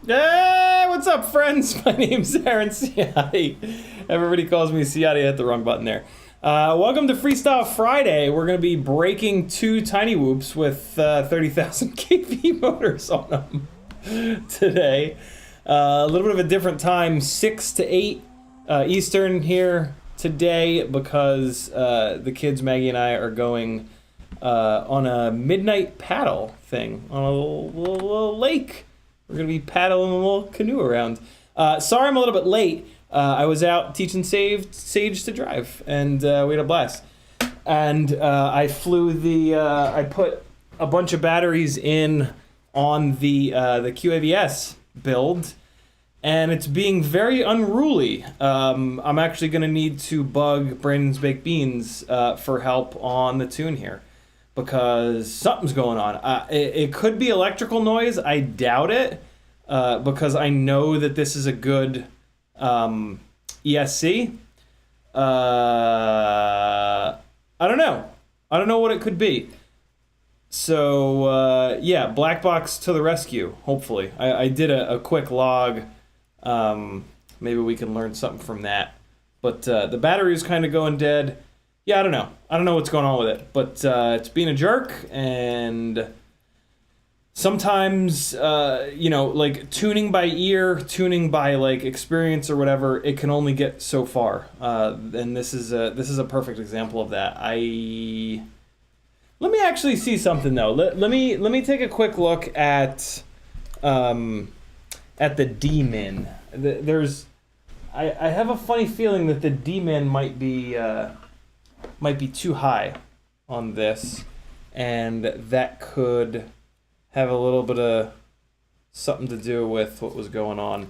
Hey, what's up, friends? My name's Aaron Ciotti. Everybody calls me Ciotti. I hit the wrong button there. Welcome to Freestyle Friday. We're going to be breaking two Tinwhoops with 30,000 kV motors on them today. A little bit of a different time, 6 to 8 Eastern here today because the kids, Maggie and I, are going on a midnight paddle thing on a little lake. We're going to be paddling a little canoe around. Sorry I'm a little bit late. I was out teaching Sage to drive, and we had a blast. And I flew I put a bunch of batteries in on the QAV build, and it's being very unruly. I'm actually going to need to bug Brandon's Baked Beans for help on the tune here, because something's going on. It could be electrical noise. I doubt it, because I know that this is a good ESC. I don't know. I don't know what it could be. So, yeah, black box to the rescue, hopefully. I did a quick log. Maybe we can learn something from that. But the battery is kind of going dead. yeah, I don't know. I don't know what's going on with it, but it's being a jerk, and sometimes, you know, like tuning by ear, tuning by like experience or whatever, it can only get so far. And this is a perfect example of that. Let me actually see something though. Let me take a quick look at the D-min. I have a funny feeling that the D-min might be too high on this, and that could have a little bit of something to do with what was going on.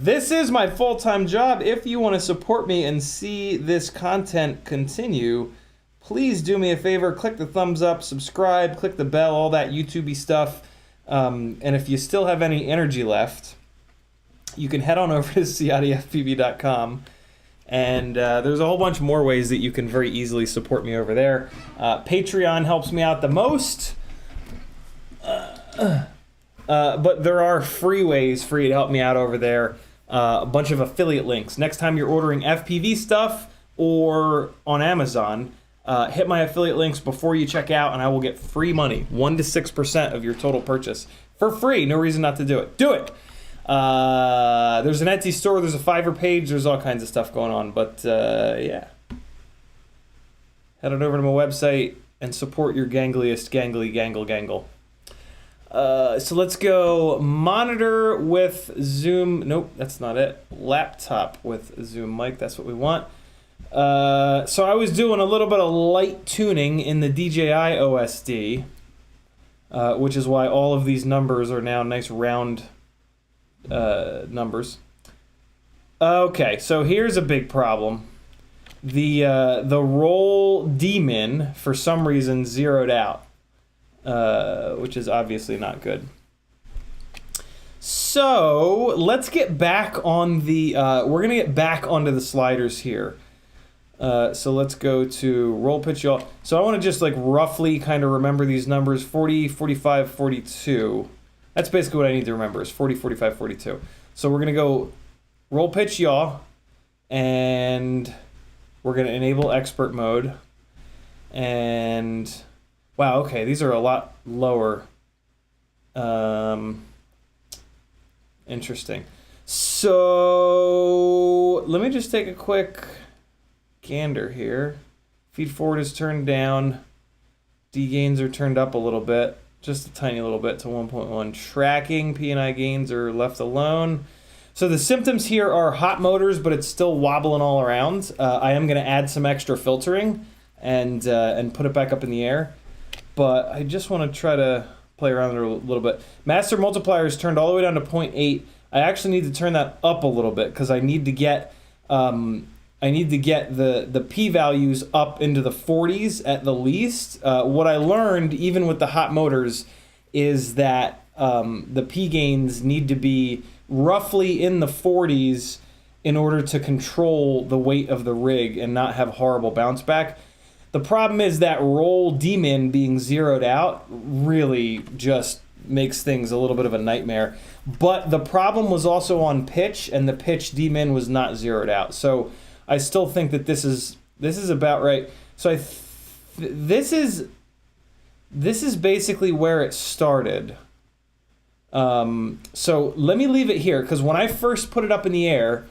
This is my full-time job. If you want to support me and see this content continue, please do me a favor, click the thumbs up, subscribe, click the bell, all that YouTube-y stuff. And if you still have any energy left, you can head on over to CiottiFPV.com. And there's a whole bunch more ways that you can very easily support me over there. Patreon helps me out the most. But there are free ways for you to help me out over there. A bunch of affiliate links. Next time you're ordering FPV stuff or on Amazon, hit my affiliate links before you check out, and I will get free money, 1 to 6% of your total purchase for free. No reason not to do it. Do it. There's an Etsy store, there's a Fiverr page, there's all kinds of stuff going on, but yeah. Head on over to my website and support your gangliest gangle. So let's go monitor with Zoom. Nope, that's not it. Laptop with Zoom mic, that's what we want. So I was doing a little bit of light tuning in the DJI OSD, which is why all of these numbers are now nice round numbers. Okay, so here's a big problem. The roll D-min for some reason zeroed out, which is obviously not good. So let's get back on the we're gonna get back onto the sliders here. So let's go to roll pitch yaw. So I want to just like roughly kind of remember these numbers: 40, 45, 42. That's basically what I need to remember, is 40, 45, 42. So we're going to go roll pitch yaw, and we're going to enable expert mode. And wow, okay, these are a lot lower. Interesting. So let me just take a quick gander here. Feed forward is turned down. D gains are turned up a little bit, just a tiny little bit, to 1.1. Tracking, P&I gains are left alone. So the symptoms here are hot motors, but it's still wobbling all around. I am going to add some extra filtering and put it back up in the air, but I just want to try to play around with it a little bit. Master multiplier is turned all the way down to 0.8. I actually need to turn that up a little bit because I need to get the p-values up into the 40s at the least. What I learned, even with the hot motors, is that the p-gains need to be roughly in the 40s in order to control the weight of the rig and not have horrible bounce back. The problem is that roll D-min being zeroed out really just makes things a little bit of a nightmare. But the problem was also on pitch, and the pitch D-min was not zeroed out. So I still think that this is about right. So this is basically where it started. So let me leave it here, because when I first put it up in the air,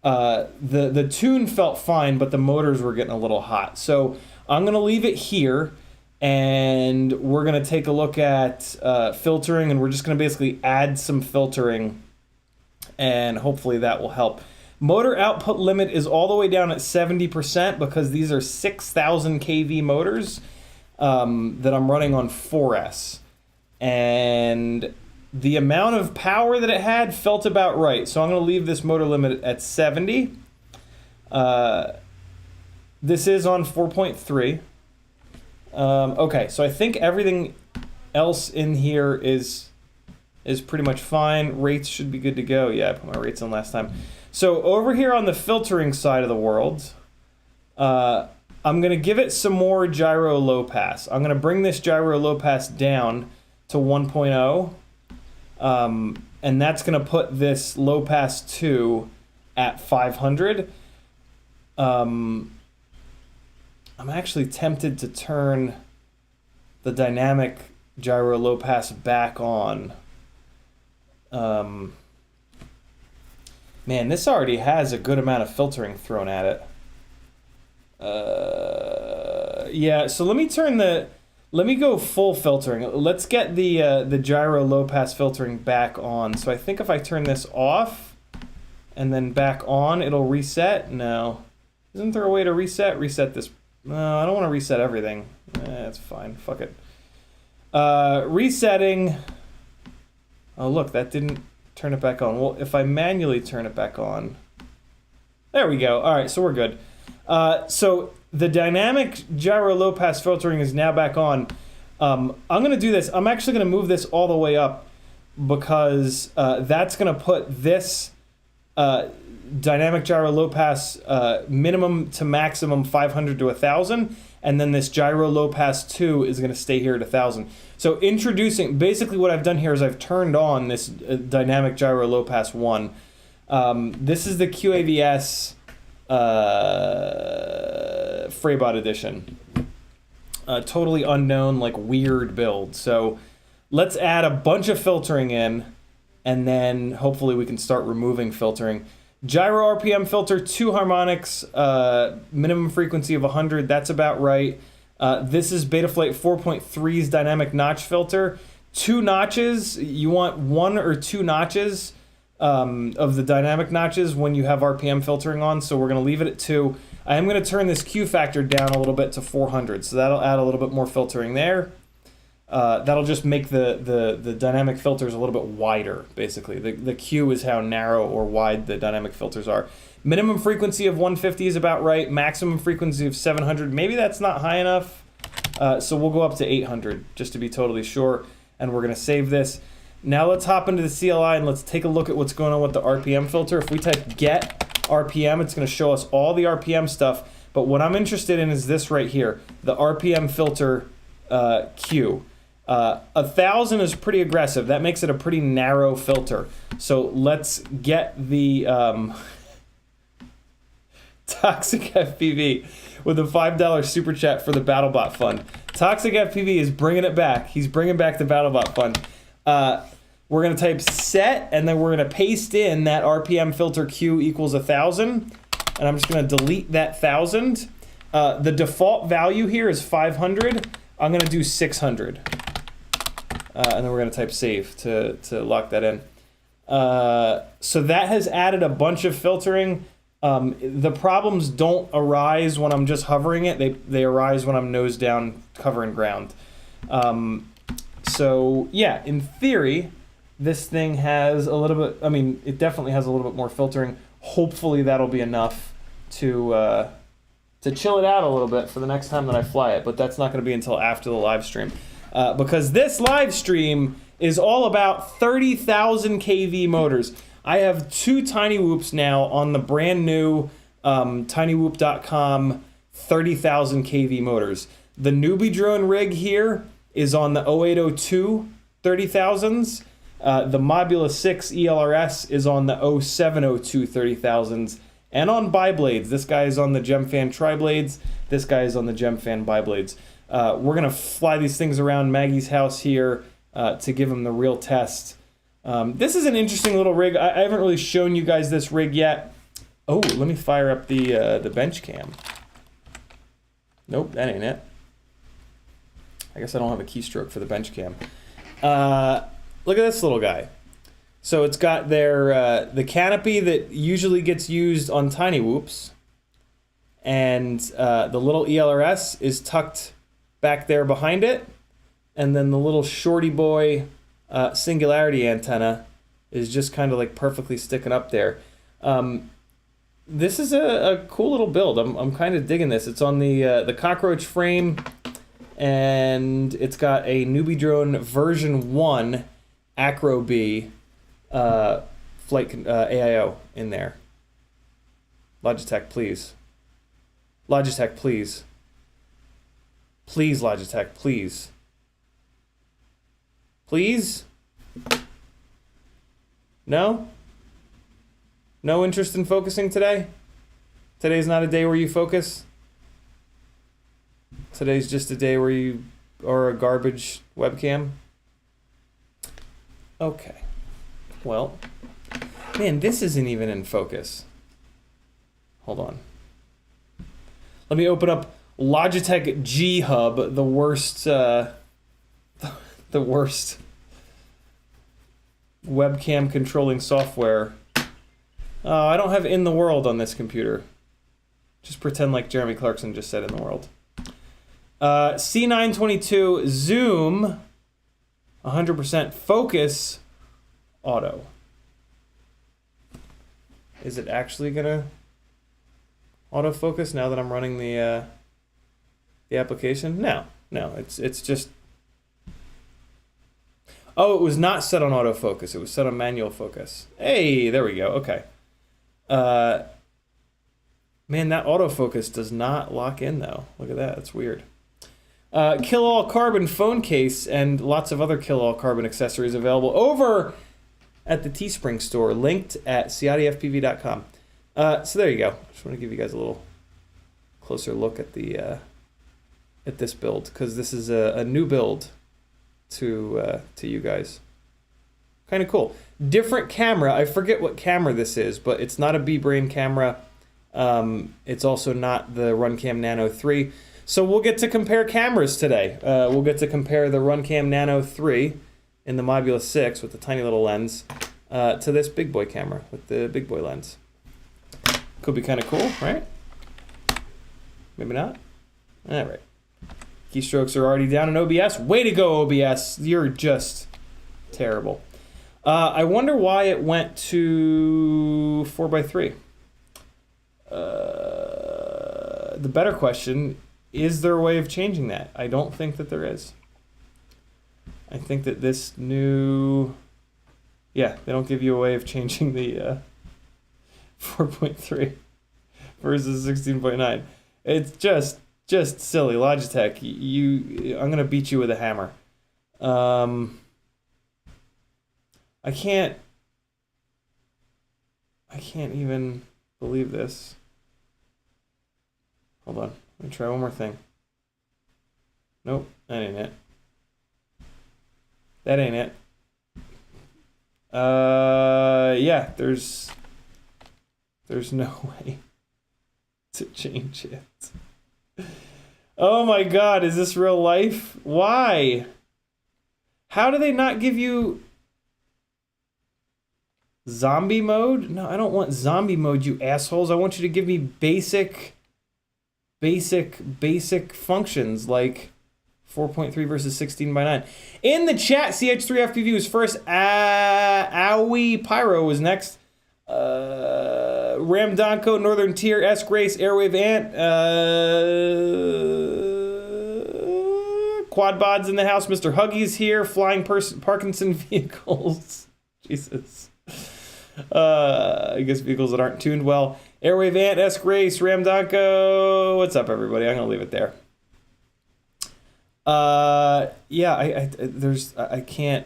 the tune felt fine, but the motors were getting a little hot. So I'm gonna leave it here, and we're gonna take a look at filtering, and we're just gonna basically add some filtering, and hopefully that will help. Motor output limit is all the way down at 70% because these are 6,000 kV motors that I'm running on 4S. And the amount of power that it had felt about right. So I'm going to leave this motor limit at 70. This is on 4.3. Okay, so I think everything else in here is pretty much fine. Rates should be good to go. Yeah, I put my rates on last time. So over here on the filtering side of the world, I'm going to give it some more gyro low pass. I'm going to bring this gyro low pass down to 1.0, and that's going to put this low pass 2 at 500. I'm actually tempted to turn the dynamic gyro low pass back on. Man, this already has a good amount of filtering thrown at it. Yeah, so let me go full filtering. Let's get the gyro low pass filtering back on. So I think if I turn this off and then back on, it'll reset. No. Isn't there a way to reset? Reset this. No, I don't want to reset everything. That's fine. Fuck it. Resetting. Oh, look, that didn't turn it back on. Well, if I manually turn it back on. There we go. All right, so we're good. So the dynamic gyro low pass filtering is now back on. I'm going to do this. I'm actually going to move this all the way up because that's going to put this dynamic gyro low pass minimum to maximum 500 to 1,000, and then this gyro low pass 2 is going to stay here at 1,000. So introducing, basically what I've done here is I've turned on this dynamic gyro low pass 1. This is the QAVS Freibot edition. Totally unknown, like weird build. So let's add a bunch of filtering in, and then hopefully we can start removing filtering. Gyro RPM filter, 2 harmonics, minimum frequency of 100, that's about right. This is Betaflight 4.3's dynamic notch filter. 2 notches, you want 1 or 2 notches of the dynamic notches when you have RPM filtering on, so we're going to leave it at 2. I am going to turn this Q factor down a little bit to 400, so that'll add a little bit more filtering there. That'll just make the dynamic filters a little bit wider, basically. The Q is how narrow or wide the dynamic filters are. Minimum frequency of 150 is about right. Maximum frequency of 700. Maybe that's not high enough. So we'll go up to 800 just to be totally sure. And we're going to save this. Now let's hop into the CLI and let's take a look at what's going on with the RPM filter. If we type get RPM, it's going to show us all the RPM stuff. But what I'm interested in is this right here, the RPM filter Q. 1,000 is pretty aggressive. That makes it a pretty narrow filter. So let's get the Toxic FPV with a $5 super chat for the BattleBot Fund. Toxic FPV is bringing it back. He's bringing back the BattleBot Fund. We're going to type set, and then we're going to paste in that RPM filter Q equals 1,000. And I'm just going to delete that 1,000. The default value here is 500. I'm going to do 600. And then we're going to type save to lock that in. So that has added a bunch of filtering. The problems don't arise when I'm just hovering it. They arise when I'm nose down covering ground. So yeah, in theory, this thing has a little bit, I mean, it definitely has a little bit more filtering. Hopefully that'll be enough to chill it out a little bit for the next time that I fly it, but that's not going to be until after the live stream. Because this live stream is all about 30,000 kV motors. I have 2 Tinwhoops now on the brand new tinywhoop.com 30,000 kV motors. The newbie drone rig here is on the 0802 30,000s. The Mobula 6 ELRS is on the 0702 30,000s. And on biblades, this guy is on the Gemfan triblades. This guy is on the Gemfan biblades. We're going to fly these things around Maggie's house here to give him the real test. This is an interesting little rig. I haven't really shown you guys this rig yet. Oh, let me fire up the bench cam. Nope, that ain't it. I guess I don't have a keystroke for the bench cam. Look at this little guy. So it's got their the canopy that usually gets used on Tinwhoops, and the little ELRS is tucked back there behind it, and then the little shorty boy singularity antenna is just kind of like perfectly sticking up there. This is a cool little build. I'm kind of digging this. It's on the cockroach frame, and it's got a newbie drone version 1 Acro B flight AIO in there. Logitech, please. Logitech, please. Please, Logitech, please. Please? No? No interest in focusing today? Today's not a day where you focus? Today's just a day where you are a garbage webcam? Okay. Well, man, this isn't even in focus. Hold on. Let me open up Logitech G Hub, the worst webcam controlling software. Oh, I don't have in the world on this computer. Just pretend like Jeremy Clarkson just said in the world. C922 zoom 100% focus auto. Is it actually gonna autofocus now that I'm running the application? No, it's just. Oh, it was not set on autofocus. It was set on manual focus. Hey, there we go. Okay. Man, that autofocus does not lock in though. Look at that. That's weird. Kill All Carbon phone case and lots of other Kill All Carbon accessories available over at the Teespring store, linked at CiottiFPV.com. So there you go. Just want to give you guys a little closer look at the at this build, because this is a new build to you guys. Kind of cool. Different camera. I forget what camera this is, but it's not a B-Brain camera. It's also not the Runcam Nano 3. So we'll get to compare cameras today. We'll get to compare the Runcam Nano 3 in the Mobula 6 with the tiny little lens to this big boy camera with the big boy lens. Could be kind of cool, right? Maybe not. All right. Keystrokes are already down in OBS. Way to go, OBS. You're just terrible. I wonder why it went to 4x3. The better question, is there a way of changing that? I don't think that there is. I think that this new... Yeah, they don't give you a way of changing the 4.3 versus 16.9. It's just silly. Logitech, I'm gonna beat you with a hammer. I can't even believe this. Hold on, let me try one more thing. Nope, that ain't it. That ain't it. Yeah, there's no way to change it. Oh my god, is this real life? Why? How do they not give you zombie mode? No, I don't want zombie mode, you assholes. I want you to give me basic functions like 4.3 versus 16:9. In the chat, CH3FPV was first. Aoi Pyro was next. Ram Donko, Northern Tier, S Grace, Airwave Ant, Quad Bods in the house. Mr. Huggy's here. Flying Parkinson vehicles. Jesus. I guess vehicles that aren't tuned well. Airwave Ant, S Grace, Ram Donko. What's up, everybody? I'm gonna leave it there. Yeah, I can't.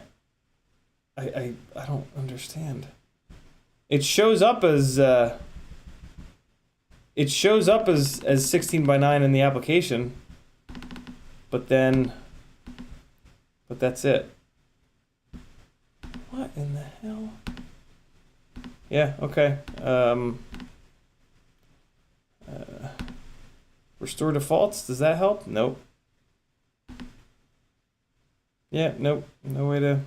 I don't understand. It shows up as 16:9 in the application, but that's it. What in the hell? Yeah, okay. Restore defaults, does that help? Nope. Yeah, nope, no way to...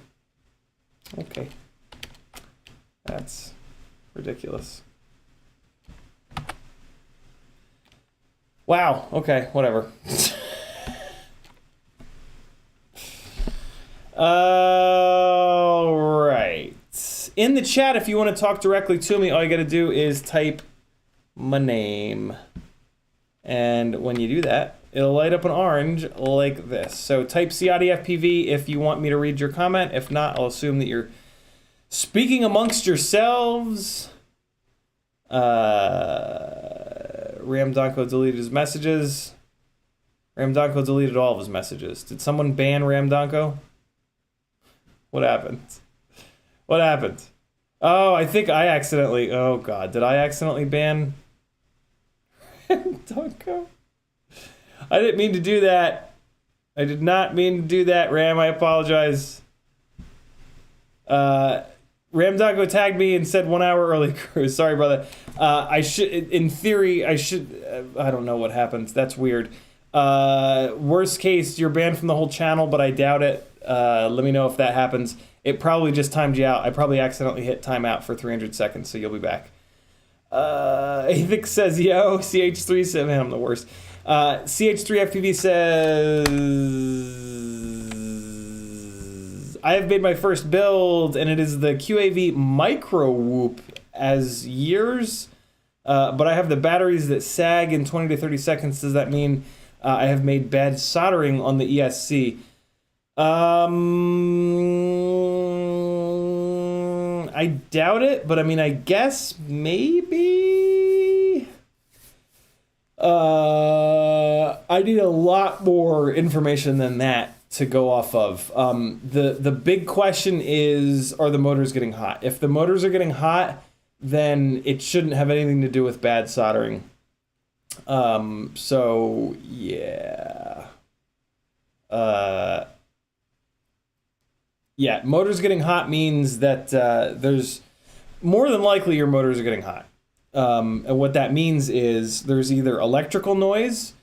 Okay. That's ridiculous. Wow, okay, whatever. All right. In the chat, if you want to talk directly to me, all you got to do is type my name. And when you do that, it'll light up an orange like this. So type CiottiFPV if you want me to read your comment. If not, I'll assume that you're speaking amongst yourselves. Ram Donko deleted his messages. Ram Donko deleted all of his messages. Did someone ban Ram Donko? What happened? What happened? Oh, I think I accidentally... Oh, God. Did I accidentally ban Ram Donko? I didn't mean to do that. I did not mean to do that, Ram. I apologize. Ramdago tagged me and said 1 hour early cruise. Sorry, brother. I should, in theory, I don't know what happens. That's weird. Worst case, you're banned from the whole channel, but I doubt it. Let me know if that happens. It probably just timed you out. I probably accidentally hit timeout for 300 seconds, so you'll be back. Avix says, yo, CH3 said, man, I'm the worst. CH3FPV says, I have made my first build, and it is the QAV Micro Whoop as years, but I have the batteries that sag in 20 to 30 seconds. Does that mean I have made bad soldering on the ESC? I doubt it, but I mean, I guess maybe. I need a lot more information than that to go off of. The big question is, are the motors getting hot? If the motors are getting hot, then it shouldn't have anything to do with bad soldering. So yeah. Yeah, motors getting hot means that there's more than likely your motors are getting hot. And what that means is there's either electrical noise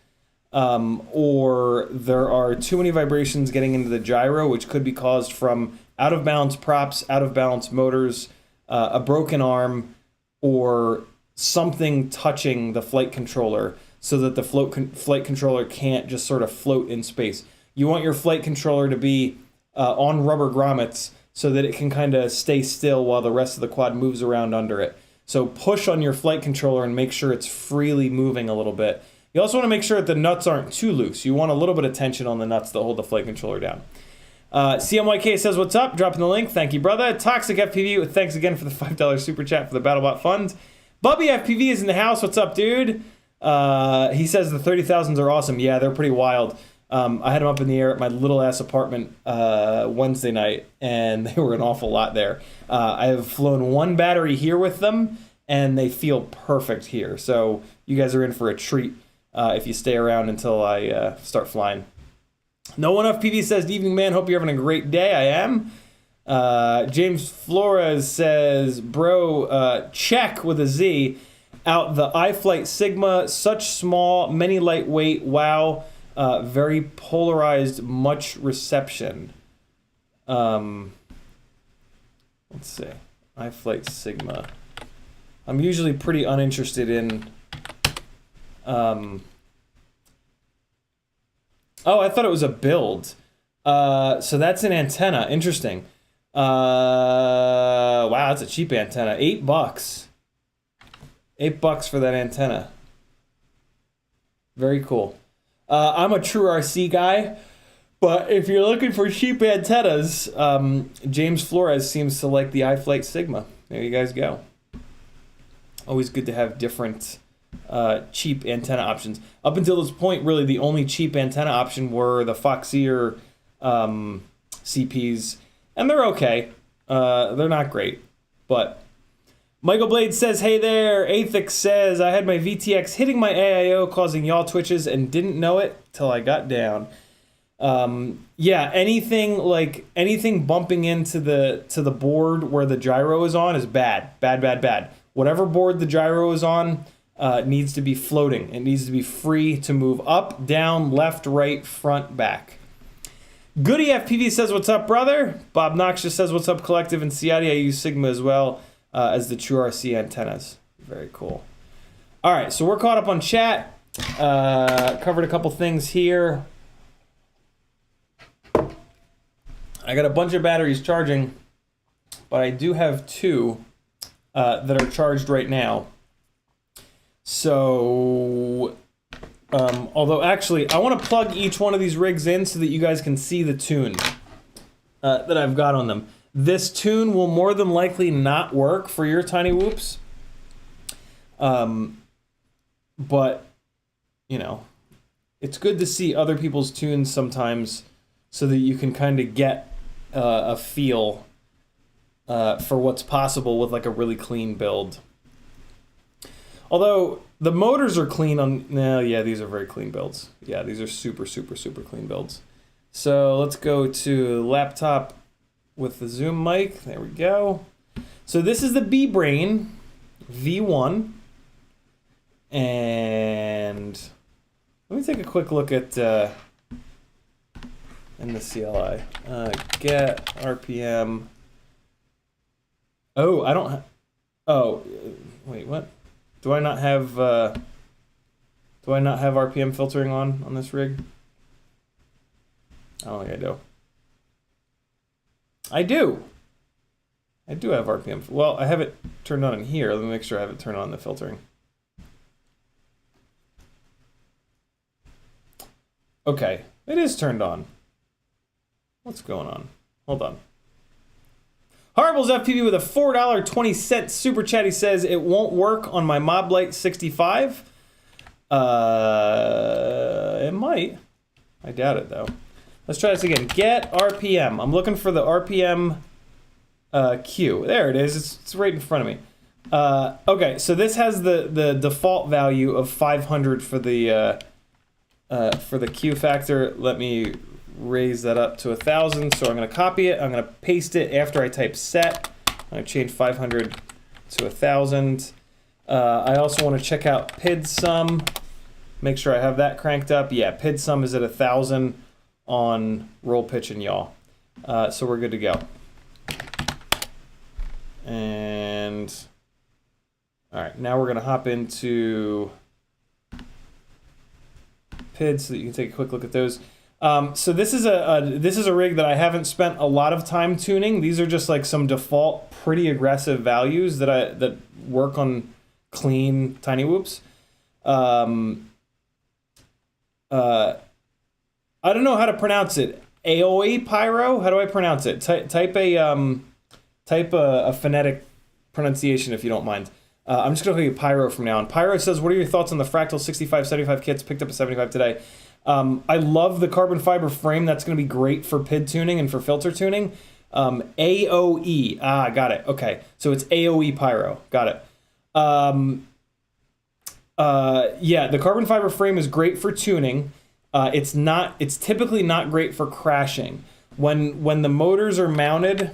or there are too many vibrations getting into the gyro, which could be caused from out of balance props, out of balance motors, a broken arm, or something touching the flight controller so that the flight controller can't just sort of float in space. You want your flight controller to be on rubber grommets so that it can kind of stay still while the rest of the quad moves around under it. So push on your flight controller and make sure it's freely moving a little bit. You also want to make sure that the nuts aren't too loose. You want a little bit of tension on the nuts that hold the flight controller down. CMYK says, what's up? Dropping the link. Thank you, brother. Toxic FPV, thanks again for the $5 super chat for the BattleBot fund. Bubby FPV is in the house. What's up, dude? He says the 30,000s are awesome. Yeah, they're pretty wild. I had them up in the air at my little ass apartment Wednesday night, and they were an awful lot there. I have flown one battery here with them, and they feel perfect here. So you guys are in for a treat if you stay around until I start flying. No One FPV says, evening, man. Hope you're having a great day. I am. James Flores says, bro, check with a Z out the iFlight Sigma. Such small, many lightweight. Wow. Very polarized, much reception. Let's see. iFlight Sigma. I'm usually pretty uninterested in... Oh, I thought it was a build. So that's an antenna. Interesting. Wow, that's a cheap antenna. $8. $8 for that antenna. Very cool. I'm a true RC guy, but if you're looking for cheap antennas, James Flores seems to like the iFlight Sigma. There you guys go. Always good to have different cheap antenna options. Up until this point, really, the only cheap antenna option were the Foxeer CPs, and they're okay. They're not great, but... Michael Blade says, hey there. Athix says, I had my VTX hitting my AIO causing yaw twitches and didn't know it till I got down. Yeah, anything bumping into the board where the gyro is on is bad. Bad. Whatever board the gyro is on needs to be floating. It needs to be free to move up, down, left, right, front, back. Goody FPV says, what's up, brother? Bob Noxious says, what's up, collective? And Ciotti, I use Sigma as well. As the True RC antennas. Very cool. All right, so we're caught up on chat. Covered a couple things here. I got a bunch of batteries charging, but I do have two that are charged right now. So, although actually, I want to plug each one of these rigs in so that you guys can see the tune that I've got on them. This tune will more than likely not work for your tiny whoops. But, you know, it's good to see other people's tunes sometimes so that you can kind of get a feel for what's possible with like a really clean build. Although the motors are clean on, no, yeah, these are very clean builds. Yeah, these are super, super, super clean builds. So let's go to laptop with the zoom mic. There we go. So this is the B-Brain V1. And let me take a quick look at in the CLI. Get RPM. Oh, I don't. Oh, wait, what? Do I not have RPM filtering on this rig? I don't think I do. I do. I do have RPM. Well, I have it turned on in here. Let me make sure I have it turned on the filtering. Okay, it is turned on. What's going on? Hold on. Horrible's FPV with a $4.20 super chat. He says it won't work on my Moblite 65. It might. I doubt it though. Let's try this again. Get RPM. I'm looking for the RPM Q. There it is. It's right in front of me. Okay, so this has the default value of 500 for the Q factor. Let me raise that up to 1,000. So I'm going to copy it. I'm going to paste it after I type set. I'm going to change 500 to 1,000. I also want to check out PID sum. Make sure I have that cranked up. Yeah, PID sum is at 1,000 on roll, pitch, and yaw. So we're good to go. And all right, now we're going to hop into PID so that you can take a quick look at those. So this is a rig that I haven't spent a lot of time tuning. These are just like some default pretty aggressive values that work on clean Tinwhoops. I don't know how to pronounce it. Aoi Pyro? How do I pronounce it? Type a phonetic pronunciation if you don't mind. I'm just going to call you Pyro from now on. Pyro says, what are your thoughts on the Fractal 65-75 kits? Picked up a 75 today. I love the carbon fiber frame. That's going to be great for PID tuning and for filter tuning. AOE. Ah, got it. Okay. So it's AOE Pyro. Got it. Yeah, the carbon fiber frame is great for tuning. It's typically not great for crashing. When the motors are mounted,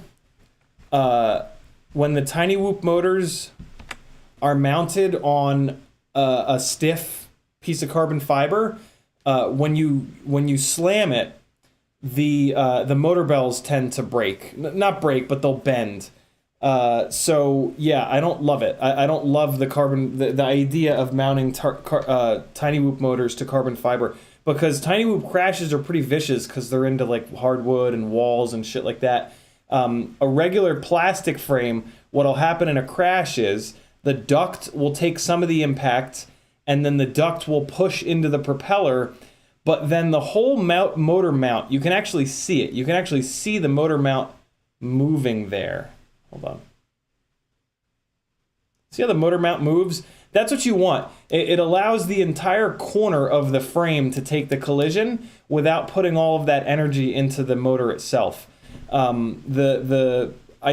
when the Tinwhoop motors are mounted on a stiff piece of carbon fiber, when you slam it, the motor bells tend to break. Not break, but they'll bend. So yeah, I don't love it. I don't love the idea of mounting Tinwhoop motors to carbon fiber, because Tinwhoop crashes are pretty vicious because they're into like hardwood and walls and shit like that. A regular plastic frame, what'll happen in a crash is the duct will take some of the impact, and then the duct will push into the propeller, but then the whole motor mount, you can actually see it. You can actually see the motor mount moving there. Hold on. See how the motor mount moves? That's what you want. It allows the entire corner of the frame to take the collision without putting all of that energy into the motor itself. I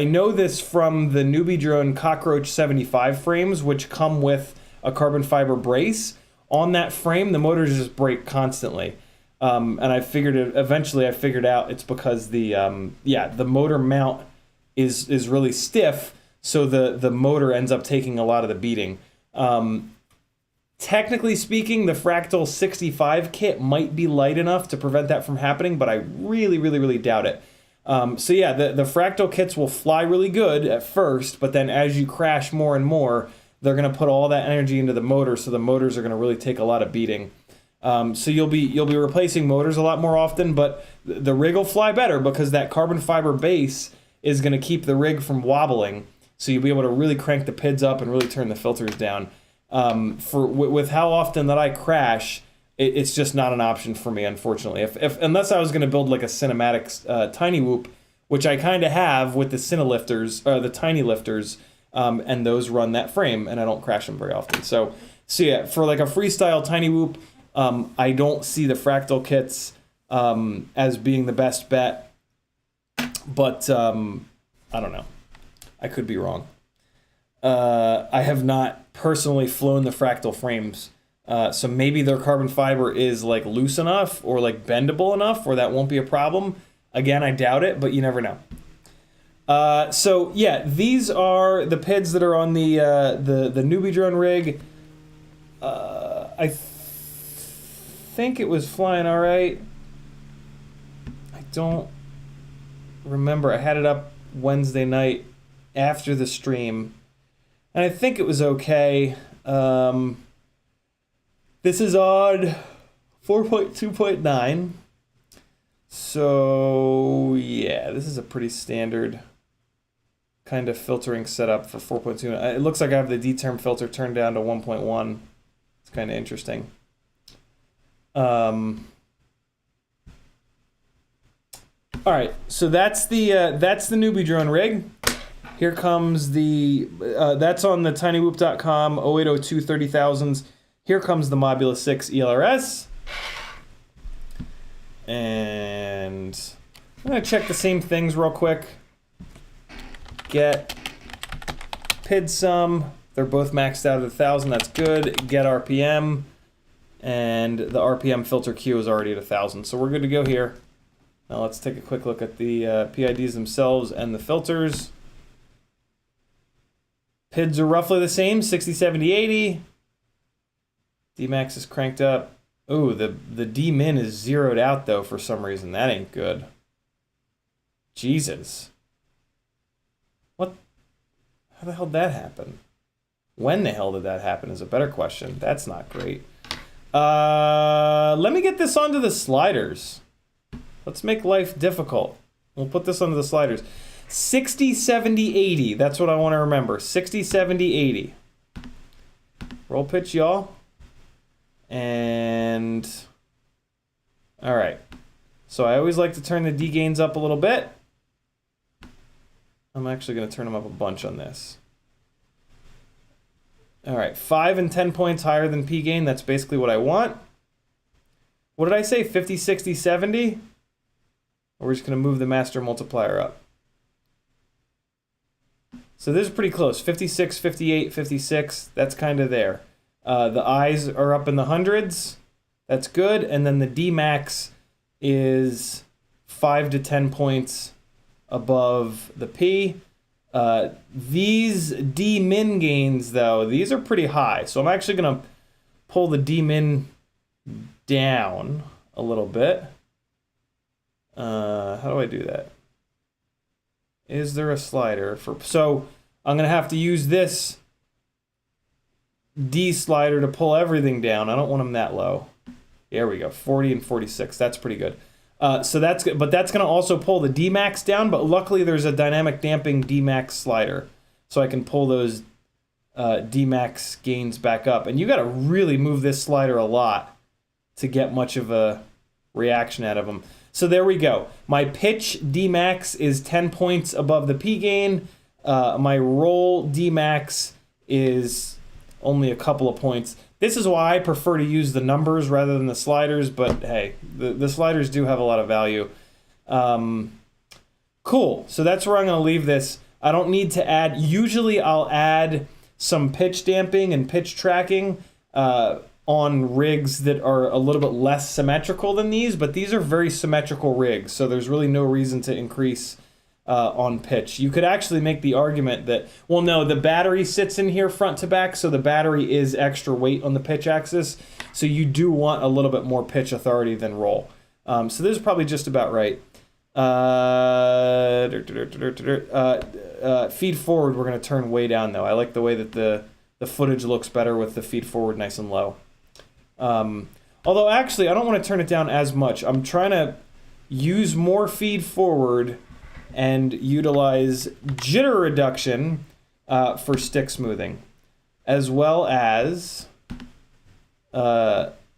know this from the Newbie Drone Cockroach 75 frames, which come with a carbon fiber brace. On that frame, the motors just break constantly. And eventually I figured out it's because the motor mount is really stiff, so the motor ends up taking a lot of the beating. Technically speaking, the Fractal 65 kit might be light enough to prevent that from happening, but I really, really, really doubt it. So yeah, the Fractal kits will fly really good at first, but then as you crash more and more, they're going to put all that energy into the motor, so the motors are going to really take a lot of beating. So you'll be replacing motors a lot more often, but the rig will fly better because that carbon fiber base is going to keep the rig from wobbling. So you'll be able to really crank the PIDs up and really turn the filters down. With how often that I crash, it's just not an option for me, unfortunately. Unless I was going to build like a cinematic Tinwhoop, which I kind of have with the Cinelifters, the tiny lifters, and those run that frame, and I don't crash them very often. So yeah, for like a freestyle Tinwhoop, I don't see the Fractal kits as being the best bet, but I don't know. I could be wrong. I have not personally flown the Fractal frames. So maybe their carbon fiber is like loose enough or like bendable enough where that won't be a problem. Again, I doubt it, but you never know. So yeah, these are the PIDs that are on the newbie drone rig. I think it was flying all right. I don't remember. I had it up Wednesday night after the stream, and I think it was okay. This is on 4.2.9. So yeah, this is a pretty standard kind of filtering setup for 4.2. It looks like I have the D-term filter turned down to 1.1. It's kind of interesting. All right, so that's the newbie drone rig. Here comes the that's on the tinywhoop.com 0802 30,000s. Here comes the Mobula 6 ELRS. And I'm going to check the same things real quick. Get PID sum. They're both maxed out at 1,000. That's good. Get RPM. And the RPM filter Q is already at 1,000. So we're good to go here. Now let's take a quick look at the PIDs themselves and the filters. PIDs are roughly the same, 60, 70, 80. D-max is cranked up. Ooh, the D-min is zeroed out, though, for some reason. That ain't good. Jesus. What? How the hell did that happen? When the hell did that happen is a better question. That's not great. Let me get this onto the sliders. Let's make life difficult. We'll put this onto the sliders. 60, 70, 80. That's what I want to remember. 60, 70, 80. Roll pitch, y'all. And all right, so I always like to turn the D gains up a little bit. I'm actually going to turn them up a bunch on this. All right, 5 and 10 points higher than P gain. That's basically what I want. What did I say? 50, 60, 70? Or we're just going to move the master multiplier up. So this is pretty close. 56, 58, 56. That's kind of there. The I's are up in the hundreds. That's good. And then the D max is 5 to 10 points above the P. These D min gains, though, these are pretty high. So I'm actually going to pull the D min down a little bit. How do I do that? Is there a slider for... So I'm going to have to use this D slider to pull everything down. I don't want them that low. There we go, 40 and 46. That's pretty good. So that's good, but that's going to also pull the D max down. But luckily, there's a dynamic damping D max slider, so I can pull those D max gains back up. And you got to really move this slider a lot to get much of a reaction out of them. So there we go. My pitch D max is 10 points above the P gain. My roll D max is only a couple of points. This is why I prefer to use the numbers rather than the sliders, but hey, the sliders do have a lot of value. Cool, so that's where I'm gonna leave this. I don't need to add, usually I'll add some pitch damping and pitch tracking on rigs that are a little bit less symmetrical than these, but these are very symmetrical rigs, so there's really no reason to increase on pitch. You could actually make the argument that, well, no, the battery sits in here front to back, so the battery is extra weight on the pitch axis, so you do want a little bit more pitch authority than roll. So this is probably just about right. Feed forward, we're going to turn way down, though. I like the way that the footage looks better with the feed forward nice and low. Although, actually, I don't want to turn it down as much. I'm trying to use more feed forward and utilize jitter reduction for stick smoothing, as well as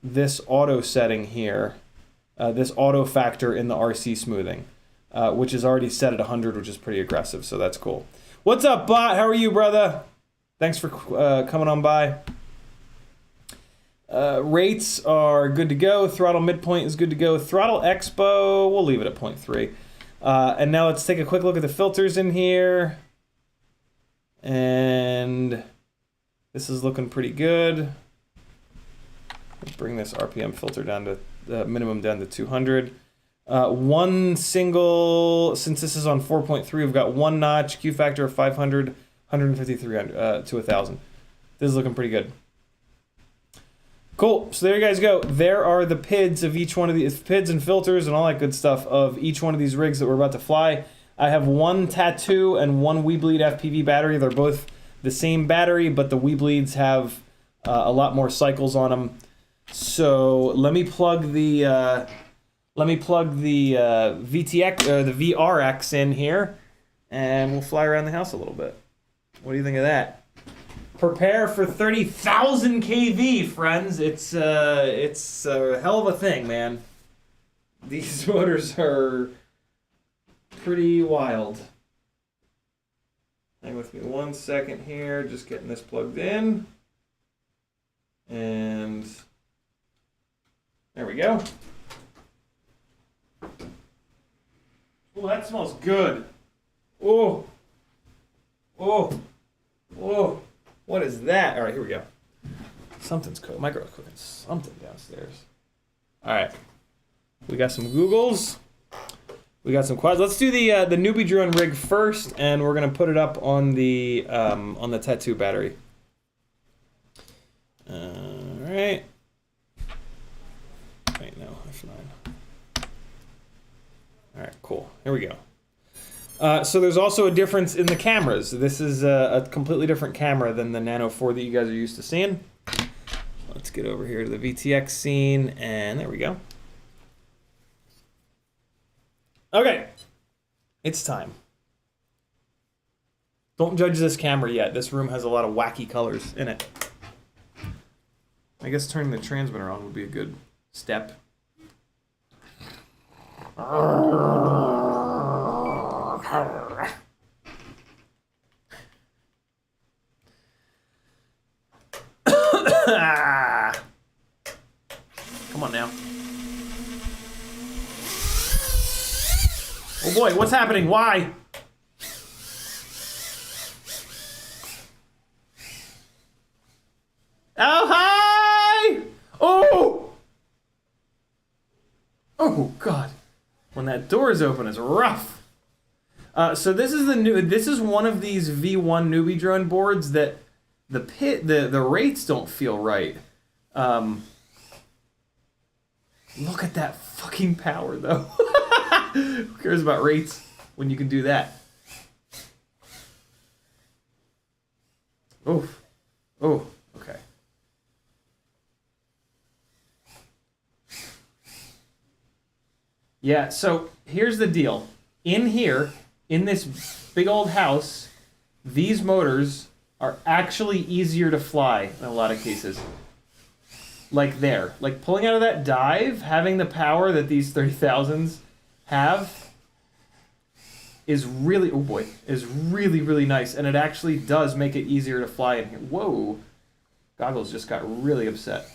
this auto setting here, this auto factor in the RC smoothing, which is already set at 100, which is pretty aggressive, so that's cool. What's up, Bot? How are you, brother? Thanks for coming on by. Rates are good to go. Throttle midpoint is good to go. Throttle expo, we'll leave it at 0.3. And now let's take a quick look at the filters in here. And this is looking pretty good. Let's bring this RPM filter down to the minimum down to 200. One single, since this is on 4.3, we've got one notch, Q factor of 500, 150, 300 to 1,000. This is looking pretty good. Cool, so there you guys go. There are the PIDs of each one of these, PIDs and filters and all that good stuff of each one of these rigs that we're about to fly. I have one Tattu and one wlecome battery. They're both the same battery, but the webleeds have a lot more cycles on them. So let me plug the VTX or the VRX in here, and we'll fly around the house a little bit. What do you think of that? Prepare for 30,000 kV, friends. It's a hell of a thing, man. These motors are pretty wild. Hang with me 1 second here, just getting this plugged in. And there we go. Oh, that smells good. Oh. Oh. Oh. What is that? All right, here we go. Something's cooking. My girl's cooking something downstairs. All right. We got some Googles. We got some quads. Let's do the newbie drone rig first, and we're gonna put it up on the Tattu battery. All right. Wait, no, F9. All right, cool. Here we go. So there's also a difference in the cameras. This is a completely different camera than the Nano 4 that you guys are used to seeing. Let's get over here to the VTX scene, and there we go. Okay, it's time. Don't judge this camera yet. This room has a lot of wacky colors in it. I guess turning the transmitter on would be a good step. Come on now. Oh boy, what's happening? Why? Oh, hi! Oh! Oh, God. When that door is open, it's rough. So this is this is one of these V1 newbie drone boards that the rates don't feel right. Look at that fucking power, though. Who cares about rates when you can do that? Oh, oh, okay. Yeah, so here's the deal. In here, in this big old house, these motors are actually easier to fly in a lot of cases. Like there. Like pulling out of that dive, having the power that these 30,000s have is really, oh boy, is really, really nice. And it actually does make it easier to fly in here. Whoa. Goggles just got really upset.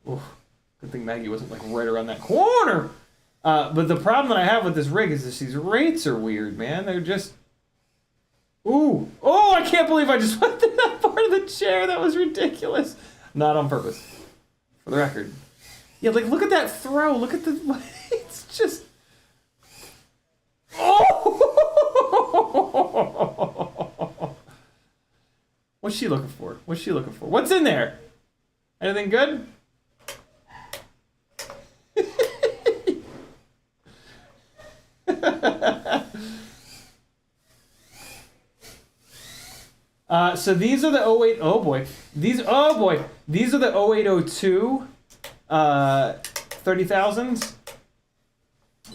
Oh, good thing Maggie wasn't like right around that corner. But the problem that I have with this rig is that these rates are weird, man. They're just... Ooh. Oh, I can't believe I just went through that part of the chair. That was ridiculous. Not on purpose. For the record. Yeah, like, look at that throw. Look at the... It's just... Oh! What's she looking for? What's she looking for? What's in there? Anything good? So these are the 08, oh boy, these are the 0802 30,000s.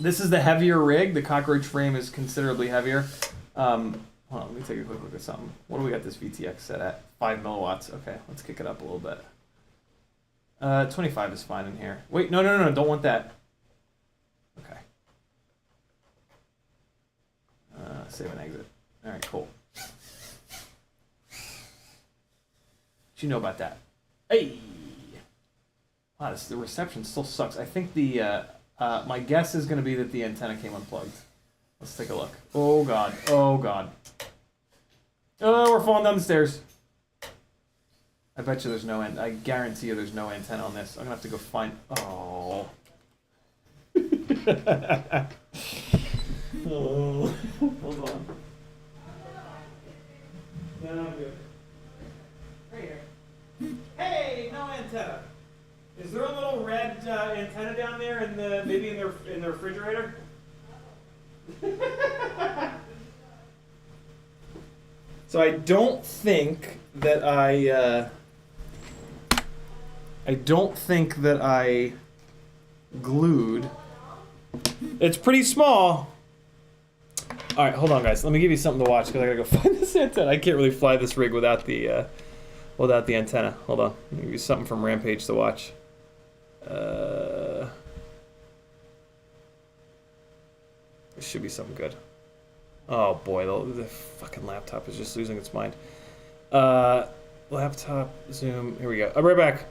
This is the heavier rig. The cockroach frame is considerably heavier. Hold on, let me take a quick look at something. What do we got this VTX set at? 5 milliwatts. Okay, let's kick it up a little bit. 25 is fine in here. Wait, no, don't want that. Okay. Save and exit. All right, cool. What you know about that? Hey! Wow, the reception still sucks. I think the, my guess is going to be that the antenna came unplugged. Let's take a look. Oh god. Oh god. Oh, we're falling down the stairs. I bet you there's no end. I guarantee you there's no antenna on this. I'm gonna have to go find. Oh. Oh. Hold on. No, I'm good. Right here. Hey, no antenna. Is there a little red antenna down there in the maybe in the refrigerator? So I don't think that I glued. It's pretty small. All right, hold on, guys. Let me give you something to watch because I gotta go find this antenna. I can't really fly this rig without the antenna. Hold on. Let me give you something from Rampage to watch. This should be something good. Oh boy, the fucking laptop is just losing its mind. Laptop, zoom, here we go. I'll be right back.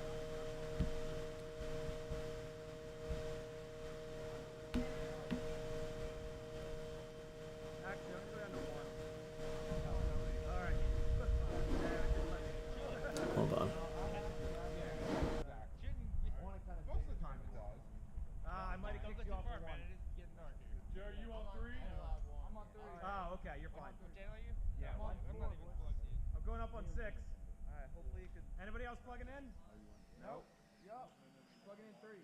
Hold on. I might have kicked you off for one. Joe, you on 3? I'm on 3. Oh, okay, you're fine. Yeah, I'm not even plugged in. I'm going up on 6. Alright, hopefully you can. Anybody else plugging in? No? Yup. Plugging in 3.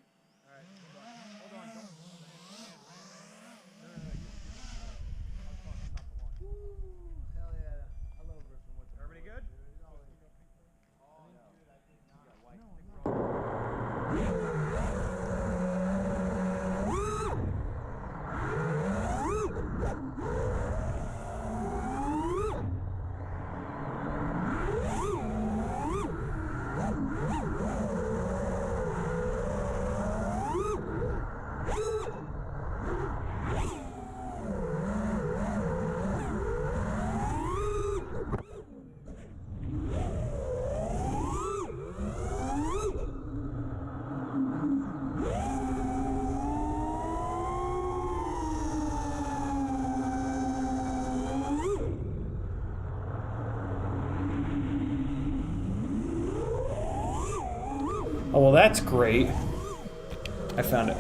Alright, hold on. Don't. Woo! Hell yeah. I love Griffin. Everybody good? Oh, well, that's great. I found it.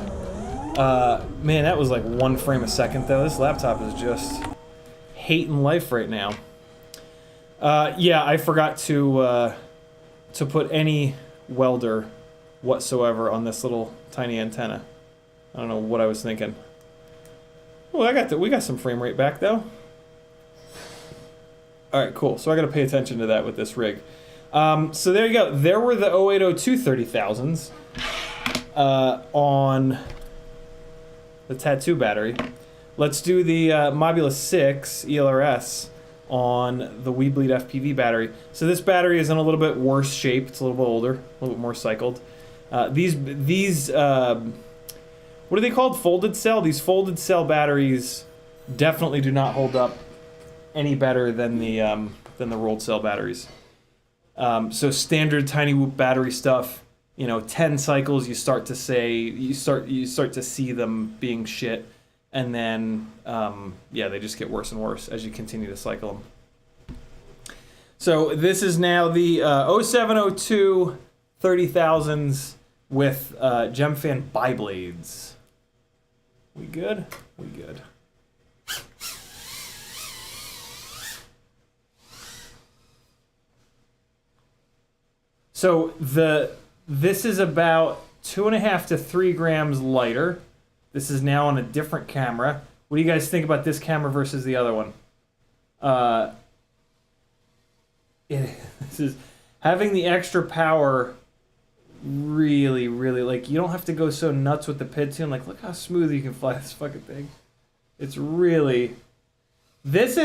Man, that was like 1 frame a second, though. This laptop is just hating life right now. Yeah, I forgot to put any welder whatsoever on this little tiny antenna. I don't know what I was thinking. Oh, we got some frame rate back, though. All right, cool. So I got to pay attention to that with this rig. So there you go. There were the 0802 30,000s on the Tattu battery. Let's do the Mobula 6 ELRS on the wlecome battery. So this battery is in a little bit worse shape. It's a little bit older, a little bit more cycled. These what are they called? Folded cell? These folded cell batteries definitely do not hold up any better than the rolled cell batteries. So standard Tinwhoop battery stuff, you know, 10 cycles you start to see them being shit, and then yeah, they just get worse and worse as you continue to cycle them. So this is now the 0702 30,000s with Gemfan biblades. We good? We good. So this is about 2.5 to 3 grams lighter. This is now on a different camera. What do you guys think about this camera versus the other one? This is having the extra power. Really, like, you don't have to go so nuts with the PID tune. Like, look how smooth you can fly this fucking thing. It's really. This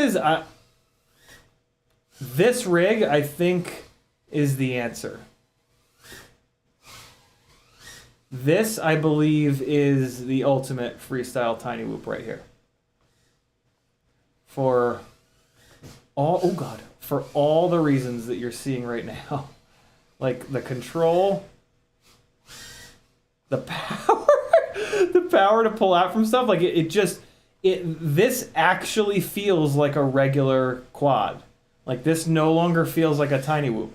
rig, I think, is the answer. This, I believe, is the ultimate freestyle Tinwhoop right here. For all the reasons that you're seeing right now. Like the control, the power, the power to pull out from stuff. Like it This actually feels like a regular quad. Like this no longer feels like a Tinwhoop.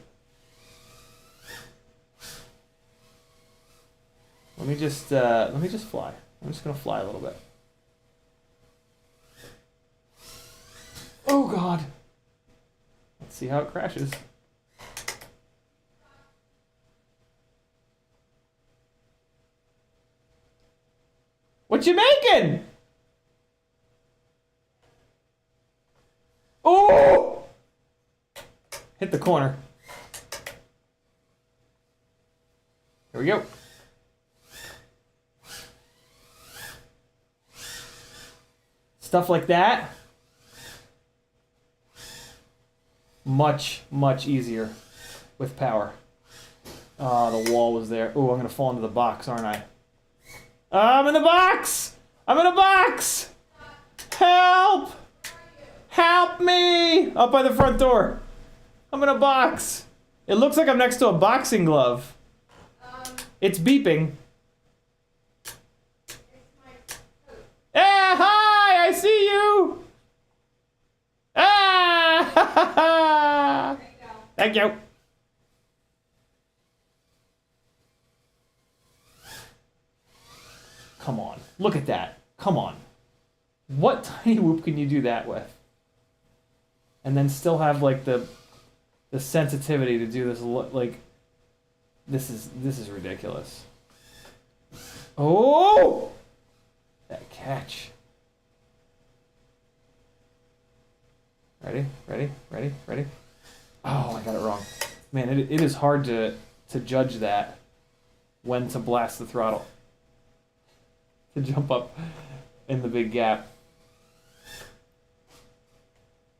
Let me just fly. I'm just gonna fly a little bit. Oh God. Let's see how it crashes. What you making? Oh! Hit the corner. Here we go. Stuff like that. Much, much easier with power. Oh, the wall was there. Oh, I'm gonna fall into the box, aren't I? I'm in the box! I'm in a box! Help! Help me! Up by the front door. I'm in a box. It looks like I'm next to a boxing glove. It's beeping. Hi! I see you! Ah! Thank you. Come on. Look at that. Come on. What Tinwhoop can you do that with? And then still have like the sensitivity to do this, like this is ridiculous. Oh! That catch. Ready? Ready? Ready? Ready? Oh, I got it wrong. Man, it is hard to judge that when to blast the throttle. To jump up in the big gap.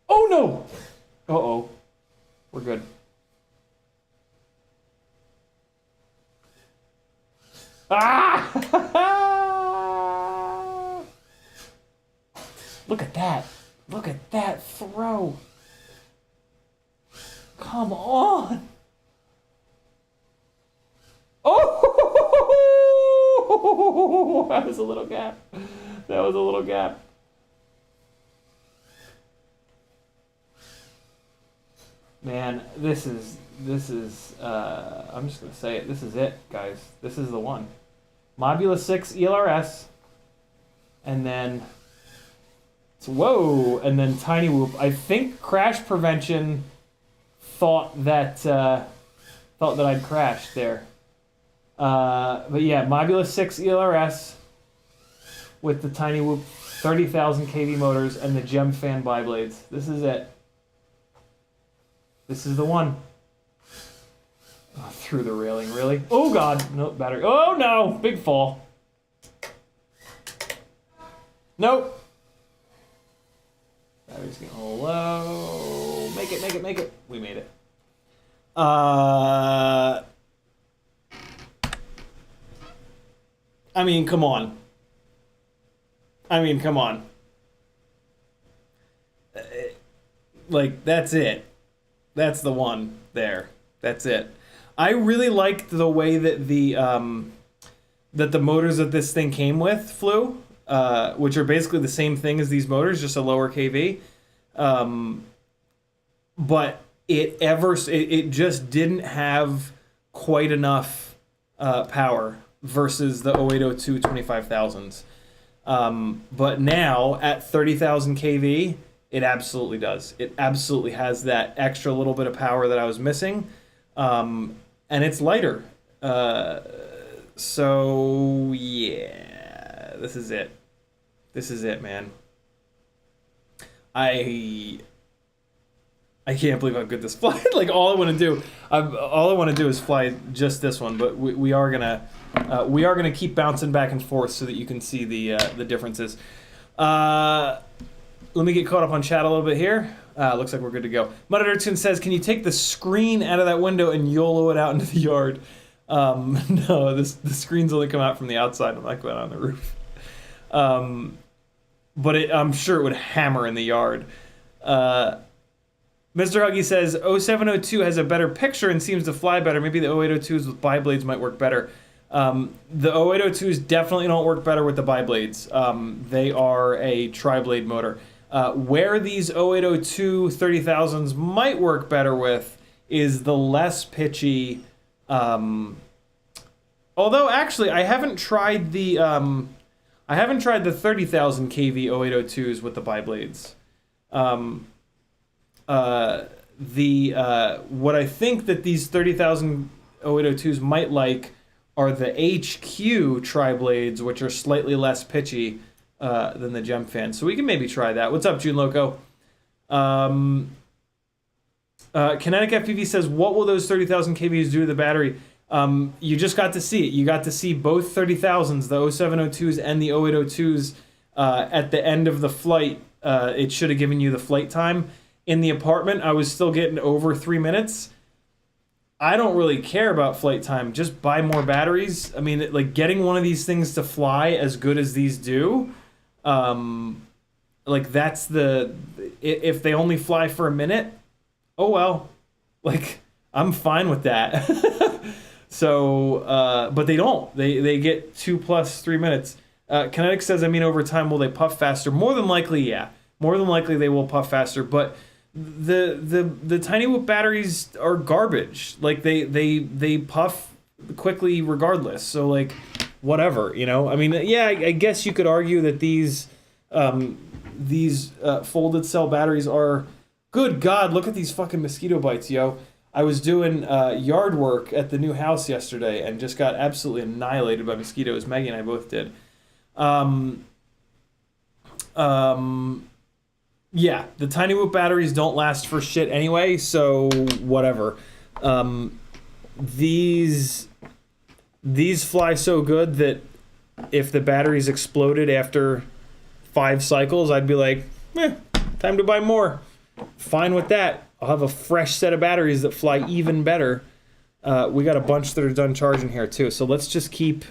Oh no! Uh-oh. We're good. Ah! Look at that. Look at that throw. Come on. Oh! That was a little gap. That was a little gap. Man, this is I'm just gonna say it. This is it, guys. This is the one. Mobula 6 ELRS, and then whoa, and then Tinwhoop. I think Crash Prevention thought that I'd crashed there. But yeah, Mobula 6 ELRS with the Tinwhoop 30,000 kV motors and the Gem Fan biblades. This is it. This is the one. Oh, through the railing, really? Oh God, nope, battery. Oh no, big fall. Nope. Battery's getting low. Make it, make it, make it. We made it. I mean, come on. I mean, come on. Like, that's it. That's the one there. That's it. I really liked the way that the motors that this thing came with flew, which are basically the same thing as these motors, just a lower KV. But it just didn't have quite enough power versus the 0802 25,000s. But now at 30,000 kV, it absolutely does. It absolutely has that extra little bit of power that I was missing. And it's lighter. So yeah, this is it. This is it, man. I can't believe how good this flies. Like all I want to do is fly just this one. But we are gonna keep bouncing back and forth so that you can see the differences. Let me get caught up on chat a little bit here. Looks like we're good to go. Monitor says, can you take the screen out of that window and YOLO it out into the yard? No, the screens only come out from the outside. I'm not going out on the roof. But I'm sure it would hammer in the yard. Mr. Huggy says, 0702 has a better picture and seems to fly better. Maybe the 0802s with biblades might work better. The 0802s definitely don't work better with the biblades. They are a tri-blade motor. Where these 0802 30,000s might work better with is the less pitchy. Although actually, I haven't tried the 30,000 kV 0802s with the biblades. What I think that these 30,000 0802s might like are the HQ tri-blades, which are slightly less pitchy than the Gem Fan. So we can maybe try that. What's up, June Loco? Kinetic FPV says, what will those 30,000 kVs do to the battery? You just got to see it. You got to see both 30,000s, the 0702s and the 0802s at the end of the flight. It should have given you the flight time. In the apartment, I was still getting over 3 minutes. I don't really care about flight time. Just buy more batteries. I mean, like getting one of these things to fly as good as these do, like that's if they only fly for a minute, oh well, like I'm fine with that. So, but they don't. They get 2 + 3 minutes. Kinetic says, I mean, over time, will they puff faster? More than likely, yeah. More than likely, they will puff faster. But the Tinwhoop batteries are garbage. Like they puff quickly regardless. So like, whatever, you know. I mean, yeah, I guess you could argue that these folded cell batteries are. Good God, look at these fucking mosquito bites, yo. I was doing yard work at the new house yesterday and just got absolutely annihilated by mosquitoes. Maggie and I both did. Yeah, the Tinwhoop batteries don't last for shit anyway, so whatever. These fly so good that if the batteries exploded after 5 cycles, I'd be like, time to buy more. Fine with that. I'll have a fresh set of batteries that fly even better. We got a bunch that are done charging here too, so let's just keep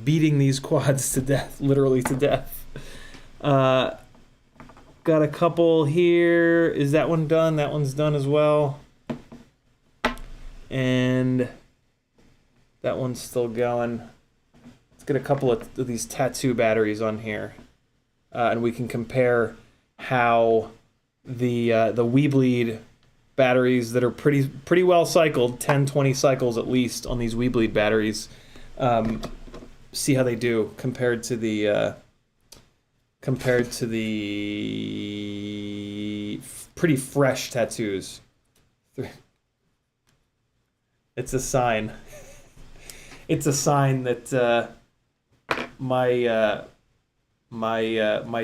beating these quads to death, literally to death. Got a couple here. Is that one done? That one's done as well. And that one's still going. Let's get a couple of these Tattu batteries on here. And we can compare how the webleed batteries that are pretty well cycled, 10-20 cycles at least on these webleed batteries, see how they do compared to the pretty fresh Tattus. It's a sign. It's a sign that my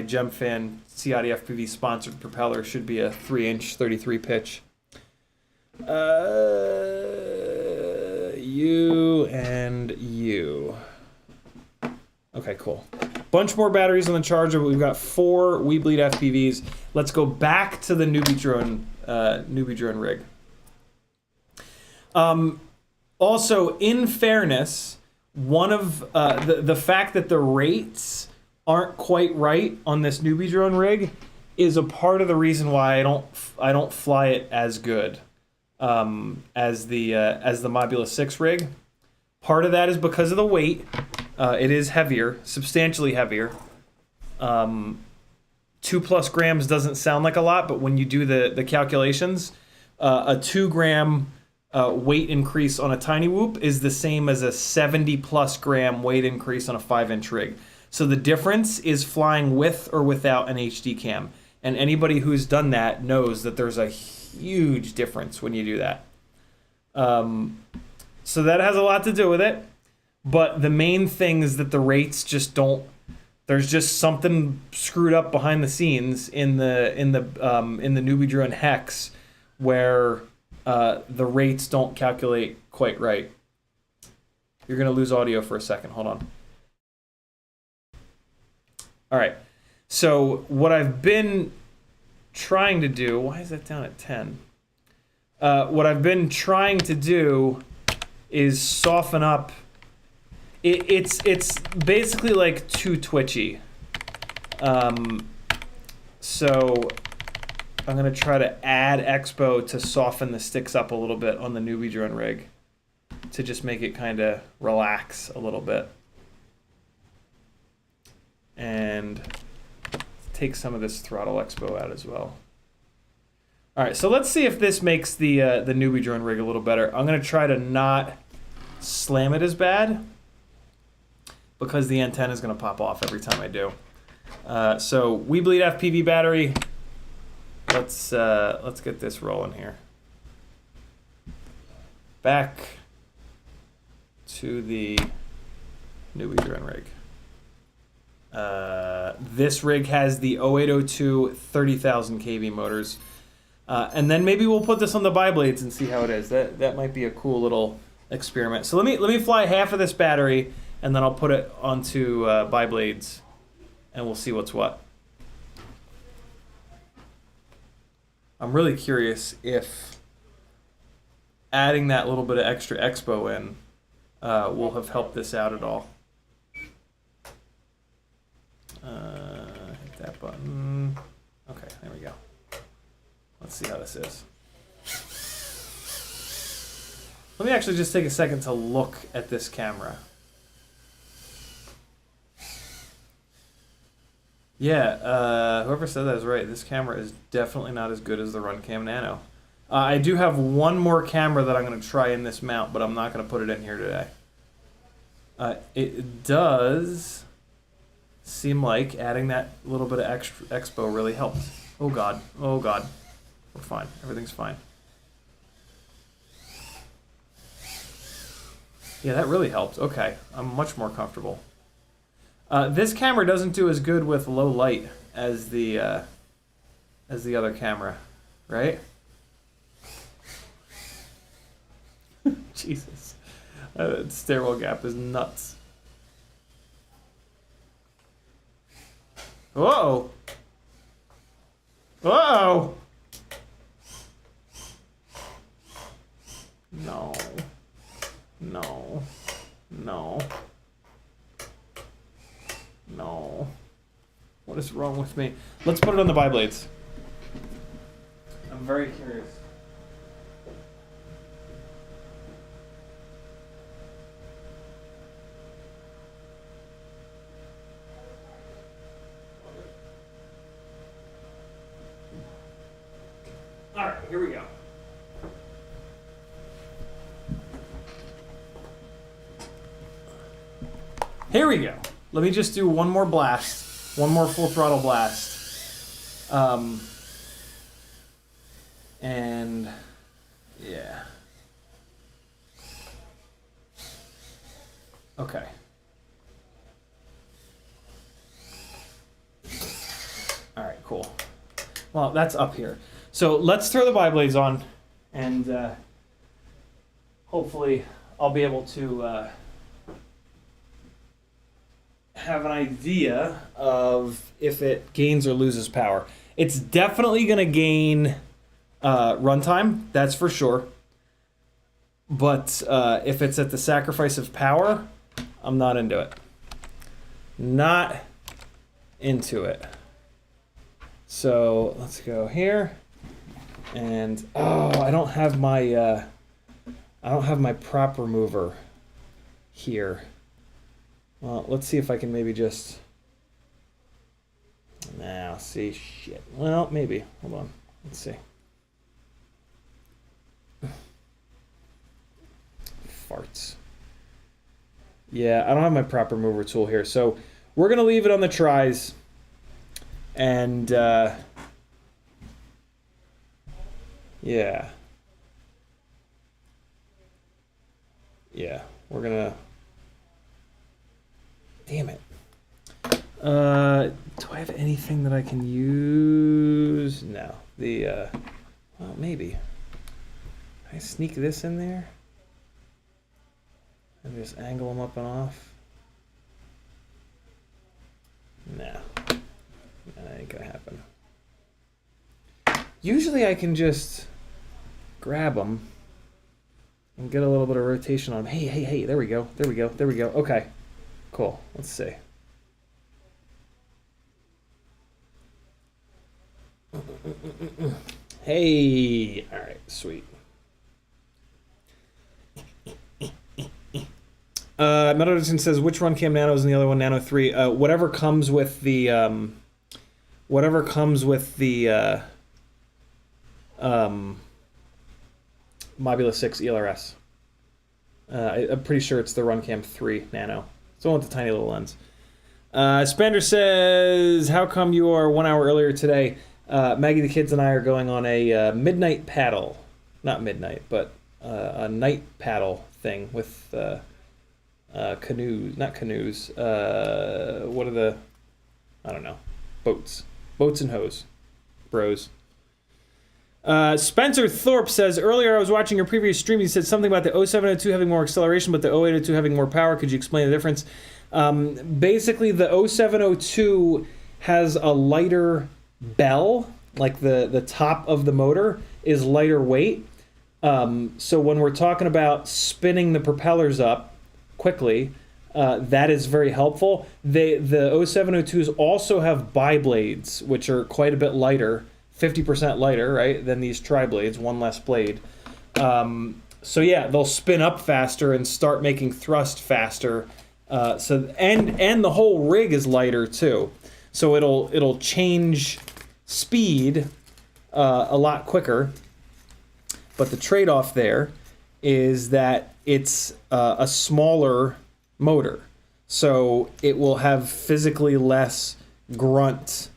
Gem Fan CiottiFPV sponsored propeller should be a 3-inch 33 pitch. You and you. Okay, cool. Bunch more batteries on the charger, but we've got 4 webleed FPVs. Let's go back to the newbie drone rig. Also, in fairness, one of the fact that the rates aren't quite right on this newbie drone rig is a part of the reason why I don't fly it as good as the Mobula 6 rig. Part of that is because of the weight. It is heavier, substantially heavier. 2+ grams doesn't sound like a lot, but when you do the calculations, a 2 gram weight increase on a Tinwhoop is the same as a 70+ gram weight increase on a 5-inch rig. So the difference is flying with or without an HD cam. And anybody who's done that knows that there's a huge difference when you do that. So that has a lot to do with it. But the main thing is that the rates just don't. There's just something screwed up behind the scenes in the newbie drone hex, where the rates don't calculate quite right. You're gonna lose audio for a second. Hold on. All right. So what I've been trying to do. Why is that down at 10? What I've been trying to do is soften up. It's basically like too twitchy. So I'm gonna try to add Expo to soften the sticks up a little bit on the newbie drone rig. to just make it kind of relax a little bit. And take some of this throttle expo out as well. All right, so let's see if this makes the newbie drone rig a little better. I'm gonna try to not slam it as bad because the antenna is gonna pop off every time I do. So wlecome battery. Let's get this rolling here. Back to the newbie drone rig. This rig has the 0802 30,000 kV motors. And then maybe we'll put this on the biblades and see how it is. That might be a cool little experiment. So let me fly half of this battery, and then I'll put it onto biblades, and we'll see what's what. I'm really curious if adding that little bit of extra expo in will have helped this out at all. Hit that button. Okay, there we go. Let's see how this is. Let me actually just take a second to look at this camera. Yeah, whoever said that is right. This camera is definitely not as good as the Runcam Nano. I do have one more camera that I'm going to try in this mount, but I'm not going to put it in here today. It does seem like adding that little bit of extra expo really helped. Oh God, oh God. We're fine. Everything's fine. Yeah, that really helped. Okay, I'm much more comfortable. This camera doesn't do as good with low light as the other camera, right? Jesus, that stairwell gap is nuts. Whoa! Whoa! No. No. No. No. What is wrong with me? Let's put it on the biblades. I'm very curious. All right, here we go. Here we go. Let me just do one more blast, one more full throttle blast. And yeah. Okay. All right, cool. Well, that's up here. So let's throw the biblades on, and hopefully I'll be able to have an idea of if it gains or loses power. It's definitely going to gain runtime, that's for sure. But if it's at the sacrifice of power, I'm not into it. Not into it. So let's go here. And oh, I don't have my prop remover here. Well, let's see if I can maybe just. Nah, see, shit. Well, maybe. Hold on. Let's see. Farts. Yeah, I don't have my prop remover tool here, so we're gonna leave it on the tries, and yeah, we're gonna. Damn it. Do I have anything that I can use? No. Well, maybe. Can I sneak this in there? And just angle them up and off? No. That ain't gonna happen. Usually I can just grab them and get a little bit of rotation on them. Hey, there we go. Okay. Cool. Let's see. Hey. All right. Sweet. Metal Anderson says, which run cam nanos and the other one nano 3? Whatever comes with the Mobula 6 ELRS. I'm pretty sure it's the Runcam 3 Nano. It's the one with the tiny little lens. Spander says, how come you are 1 hour earlier today? Maggie, the kids, and I are going on a midnight paddle. Not midnight, but a night paddle thing with canoes. Not canoes. What are the... I don't know. Boats. Boats and hose. Bros. Spencer Thorpe says, earlier I was watching your previous stream. You said something about the 0702 having more acceleration, but the 0802 having more power. Could you explain the difference? Basically, the 0702 has a lighter bell, like the top of the motor is lighter weight. So when we're talking about spinning the propellers up quickly, that is very helpful. The 0702s also have biblades, which are quite a bit lighter. 50% lighter, right, than these triblades, one less blade. So yeah, they'll spin up faster and start making thrust faster. And the whole rig is lighter too, so it'll change speed a lot quicker. But the trade-off there is that it's a smaller motor, so it will have physically less grunt.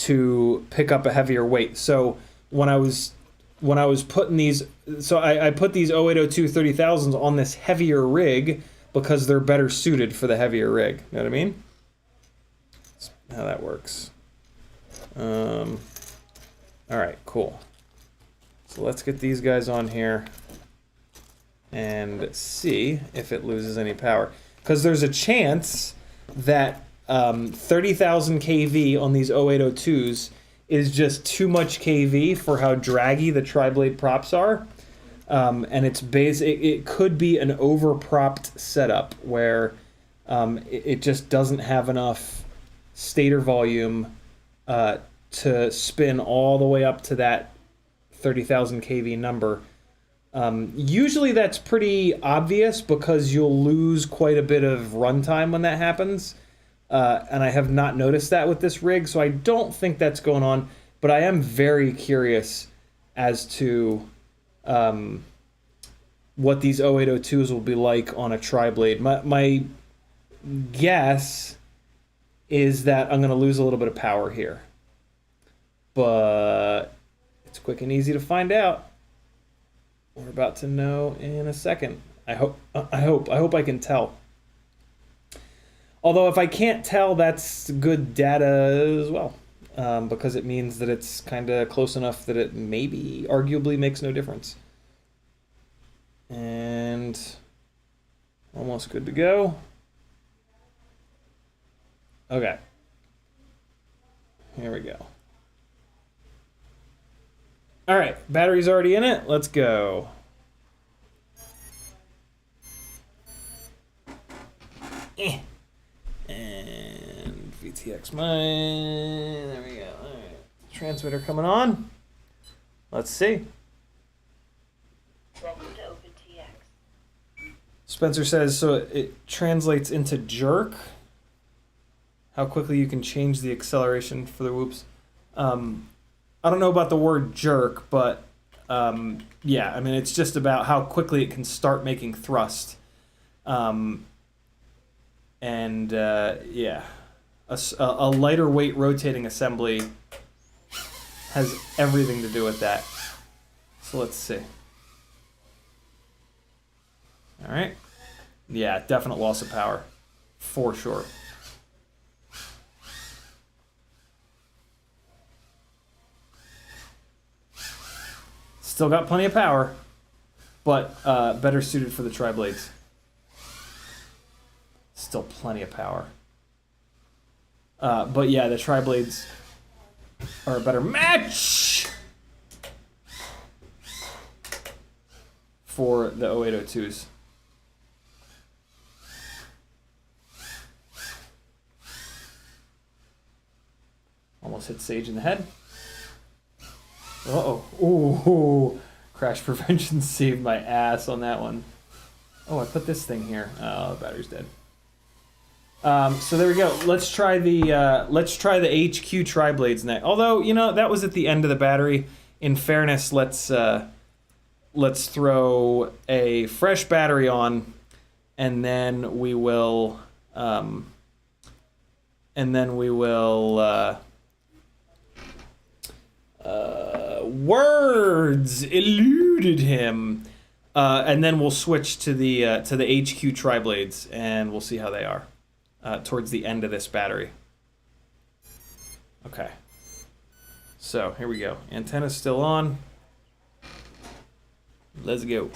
To pick up a heavier weight. So when I was putting these, so I put these 0802 30,000s on this heavier rig because they're better suited for the heavier rig. You know what I mean? That's how that works. All right, cool. So let's get these guys on here and see if it loses any power. Because there's a chance that 30,000 kV on these 0802s is just too much kV for how draggy the tri-blade props are. And it could be an over-propped setup where it just doesn't have enough stator volume to spin all the way up to that 30,000 kV number. Usually that's pretty obvious because you'll lose quite a bit of runtime when that happens. And I have not noticed that with this rig, so I don't think that's going on. But I am very curious as to what these 0802s will be like on a tri-blade. My guess is that I'm going to lose a little bit of power here. But it's quick and easy to find out. We're about to know in a second. I hope I can tell. Although if I can't tell, that's good data as well, because it means that it's kind of close enough that it maybe, arguably, makes no difference. And almost good to go. Okay. Here we go. All right, battery's already in it. Let's go. And VTX mine. There we go. All right. Transmitter coming on. Let's see. Spencer says, so it translates into jerk. How quickly you can change the acceleration for the whoops. I don't know about the word jerk, but yeah, I mean, it's just about how quickly it can start making thrust. Yeah, a lighter weight rotating assembly has everything to do with that. So let's see. All right. Yeah, definite loss of power, for sure. Still got plenty of power, but better suited for the tri-blades. Still plenty of power. But yeah, the tri-blades are a better match for the 0802s. Almost hit Sage in the head. Uh-oh. Ooh. Crash prevention saved my ass on that one. Oh, I put this thing here. Oh, the battery's dead. So there we go. Let's try the HQ triblades next. Although, you know, that was at the end of the battery. In fairness, let's throw a fresh battery on, and then we will words eluded him. And then we'll switch to the HQ triblades, and we'll see how they are towards the end of this battery. Okay. So here we go. Antenna's still on. Let's go.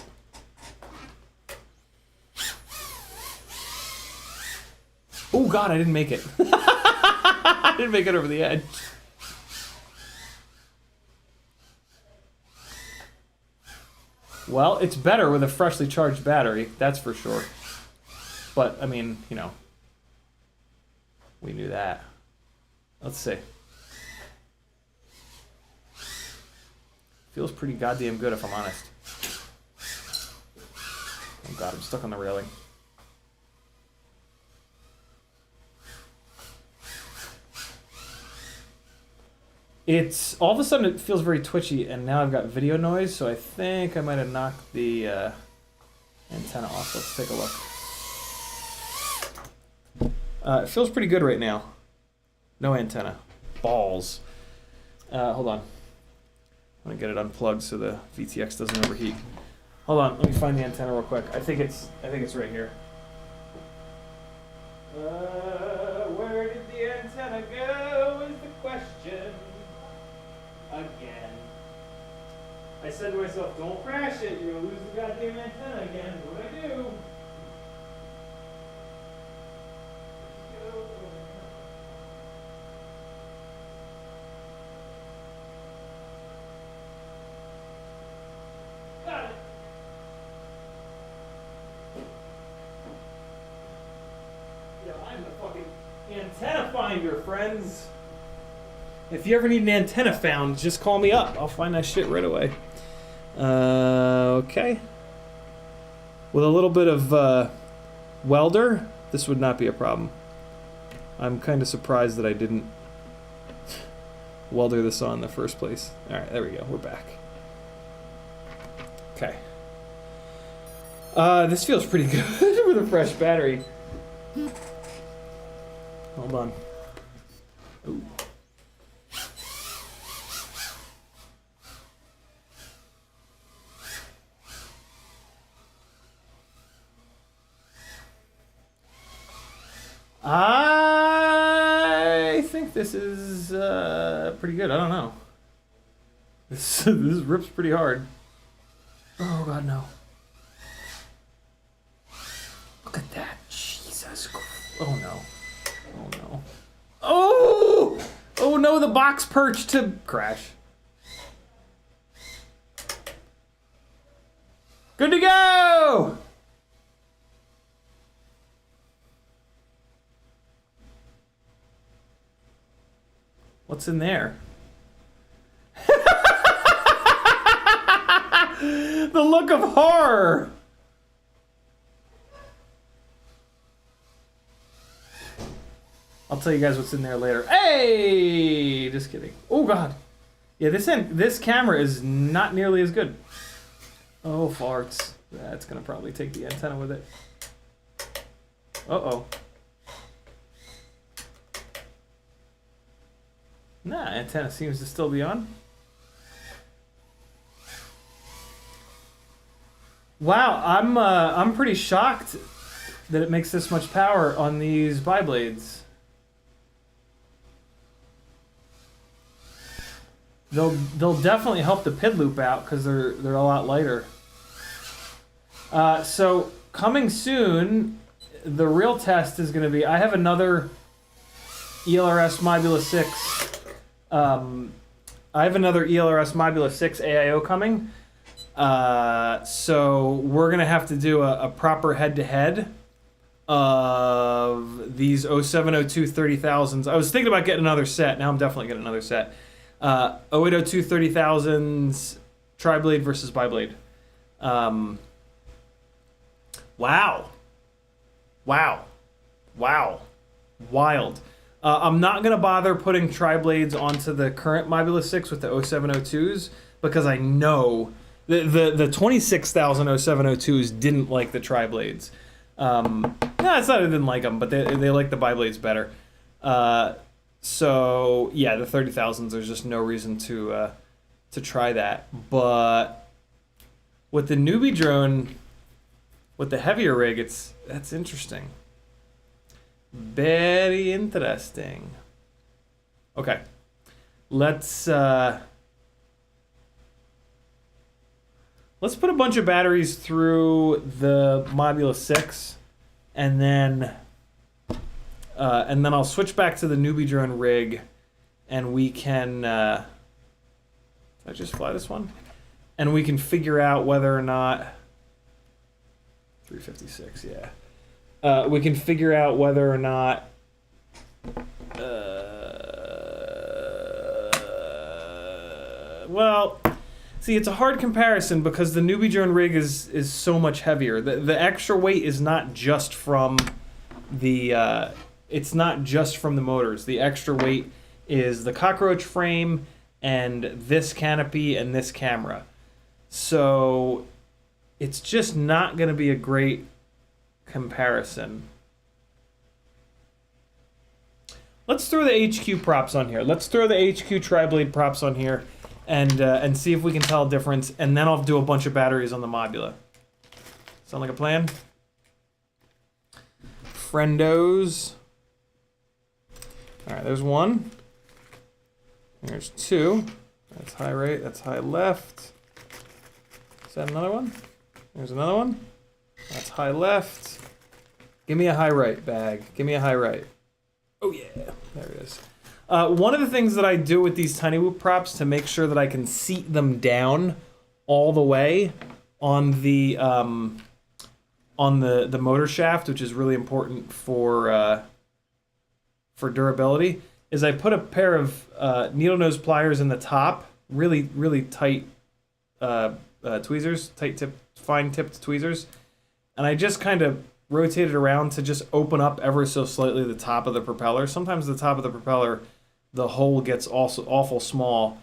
Oh God, I didn't make it. I didn't make it over the edge. Well, it's better with a freshly charged battery, that's for sure. But, I mean, you know, we knew that. Let's see. Feels pretty goddamn good if I'm honest. Oh God, I'm stuck on the railing. It's, all of a sudden it feels very twitchy, and now I've got video noise, so I think I might have knocked the antenna off. Let's take a look. It feels pretty good right now. No antenna. Balls. Hold on. I'm gonna get it unplugged so the VTX doesn't overheat. Hold on, let me find the antenna real quick. I think it's right here. Where did the antenna go is the question. Again. I said to myself, don't crash it, you're gonna lose the goddamn antenna again. What do I do? Got it. Yeah, I'm the fucking antenna finder, friends. If you ever need an antenna found, just call me up. I'll find that shit right away. Okay. With a little bit of welder, this would not be a problem. I'm kind of surprised that I didn't welder this on in the first place. Alright, there we go. We're back. Okay. This feels pretty good with a fresh battery. Hold on. Ooh. I think this is pretty good. I don't know. This rips pretty hard. Oh God, no! Look at that, Jesus Christ! Oh no! Oh no! Oh! Oh no! The box perch to crash. Good to go! What's in there? The look of horror! I'll tell you guys what's in there later. Hey! Just kidding. Oh God. Yeah, this camera is not nearly as good. Oh, farts. That's gonna probably take the antenna with it. Uh-oh. Nah, antenna seems to still be on. Wow, I'm pretty shocked that it makes this much power on these biblades. They'll definitely help the PID loop out because they're a lot lighter. So coming soon, the real test is going to be. I have another ELRS Mobula 6. I have another ELRS Mobula 6 AIO coming. So we're going to have to do a proper head-to-head of these 0702 30,000s. I was thinking about getting another set. Now I'm definitely getting another set. 0802 30,000s, triblade versus biblade. Wow. Wow. Wow. Wild. I'm not going to bother putting triblades onto the current Mobula 6 with the 0702s because I know the 26,000 0702s didn't like the triblades. No, it's not I didn't like them, but they like the biblades better. So, yeah, the 30,000s, there's just no reason to try that. But with the newbie drone, with the heavier rig, that's interesting. Very interesting. Okay, let's put a bunch of batteries through the Mobula 6, and then I'll switch back to the newbie drone rig, and we can. Did I just fly this one? And we can figure out whether or not 356. Yeah. We can figure out whether or not well, see, it's a hard comparison because the newbie drone rig is so much heavier. The extra weight is not just from the it's not just from the motors. The extra weight is the cockroach frame and this canopy and this camera. So it's just not going to be a great comparison. Let's throw the HQ props on here. Let's throw the HQ tri-blade props on here and see if we can tell a difference, and then I'll do a bunch of batteries on the Mobula. Sound like a plan? Friendos. All right, there's one. There's two. That's high right, that's high left. Is that another one? There's another one. That's high left. Give me a high right bag. Give me a high right. Oh yeah, there it is. One of the things that I do with these Tinwhoop props to make sure that I can seat them down all the way on the motor shaft, which is really important for durability, is I put a pair of needle nose pliers in the top, really tight tweezers, fine tipped tweezers, and I just kind of rotate it around to just open up ever so slightly the top of the propeller. Sometimes the top of the propeller, the hole gets also awful small,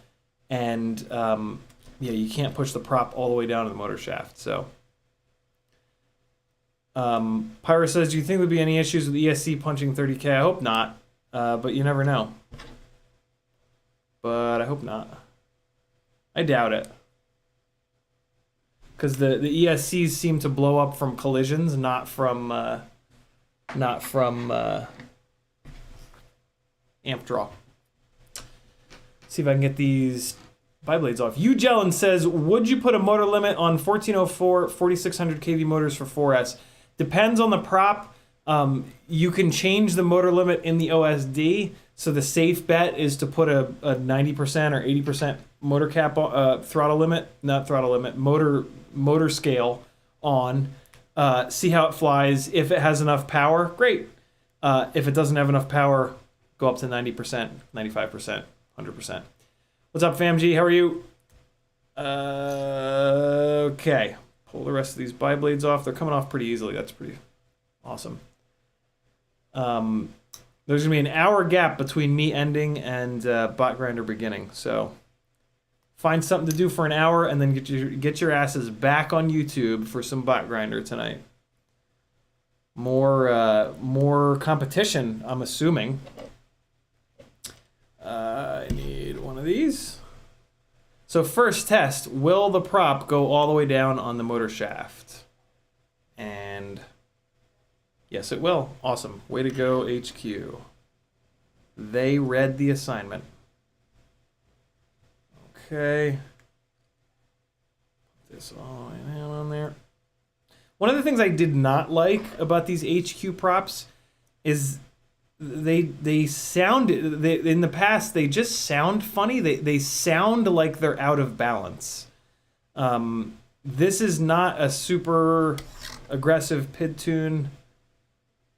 and yeah, you can't push the prop all the way down to the motor shaft. So, Pyro says, do you think there would be any issues with ESC punching 30K? I hope not, but you never know. But I hope not. I doubt it. Because the ESCs seem to blow up from collisions, not from amp draw. See if I can get these biblades off. Ugellin says, would you put a motor limit on 1404 4600 kV motors for 4S? Depends on the prop. You can change the motor limit in the OSD. So the safe bet is to put a 90% or 80% motor cap throttle limit, not throttle limit, motor scale on. See how it flies. If it has enough power, great. If it doesn't have enough power, go up to 90%, 95%, 100%. What's up, FamG? How are you? Okay. Pull the rest of these biblades off. They're coming off pretty easily. That's pretty awesome. There's going to be an hour gap between me ending and bot grinder beginning. So find something to do for an hour and then get your asses back on YouTube for some bot grinder tonight. More competition, I'm assuming. I need one of these. So first test, will the prop go all the way down on the motor shaft? And yes, it will. Awesome. Way to go, HQ. They read the assignment. Okay. Put this all the way down on there. One of the things I did not like about these HQ props is they sound, in the past, they just sound funny. They sound like they're out of balance. This is not a super aggressive PID tune,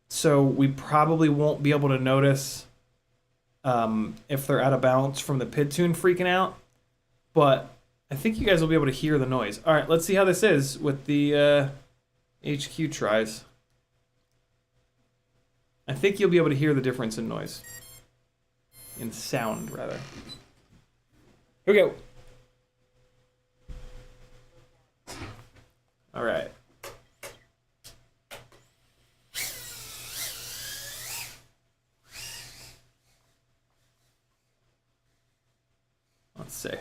so we probably won't be able to notice if they're out of balance from the PID tune freaking out. But I think you guys will be able to hear the noise. All right, let's see how this is with the HQ tries. I think you'll be able to hear the difference in noise. In sound, rather. Here we go. All right. Let's see.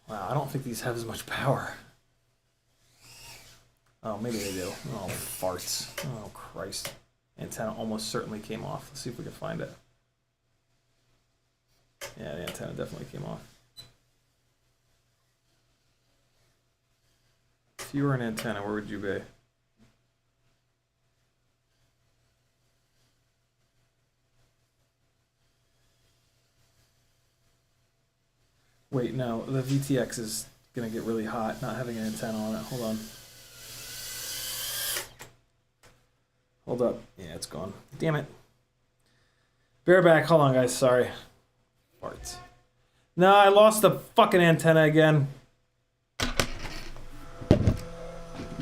Wow, I don't think these have as much power. Oh, maybe they do. Oh, farts. Oh, Christ. Antenna almost certainly came off. Let's see if we can find it. Yeah, the antenna definitely came off. If you were an antenna, where would you be? Wait, no, the VTX is gonna get really hot not having an antenna on it. Hold on. Hold up. Yeah, it's gone. Damn it. Bareback, hold on, guys. Sorry. Farts. No, I lost the fucking antenna again.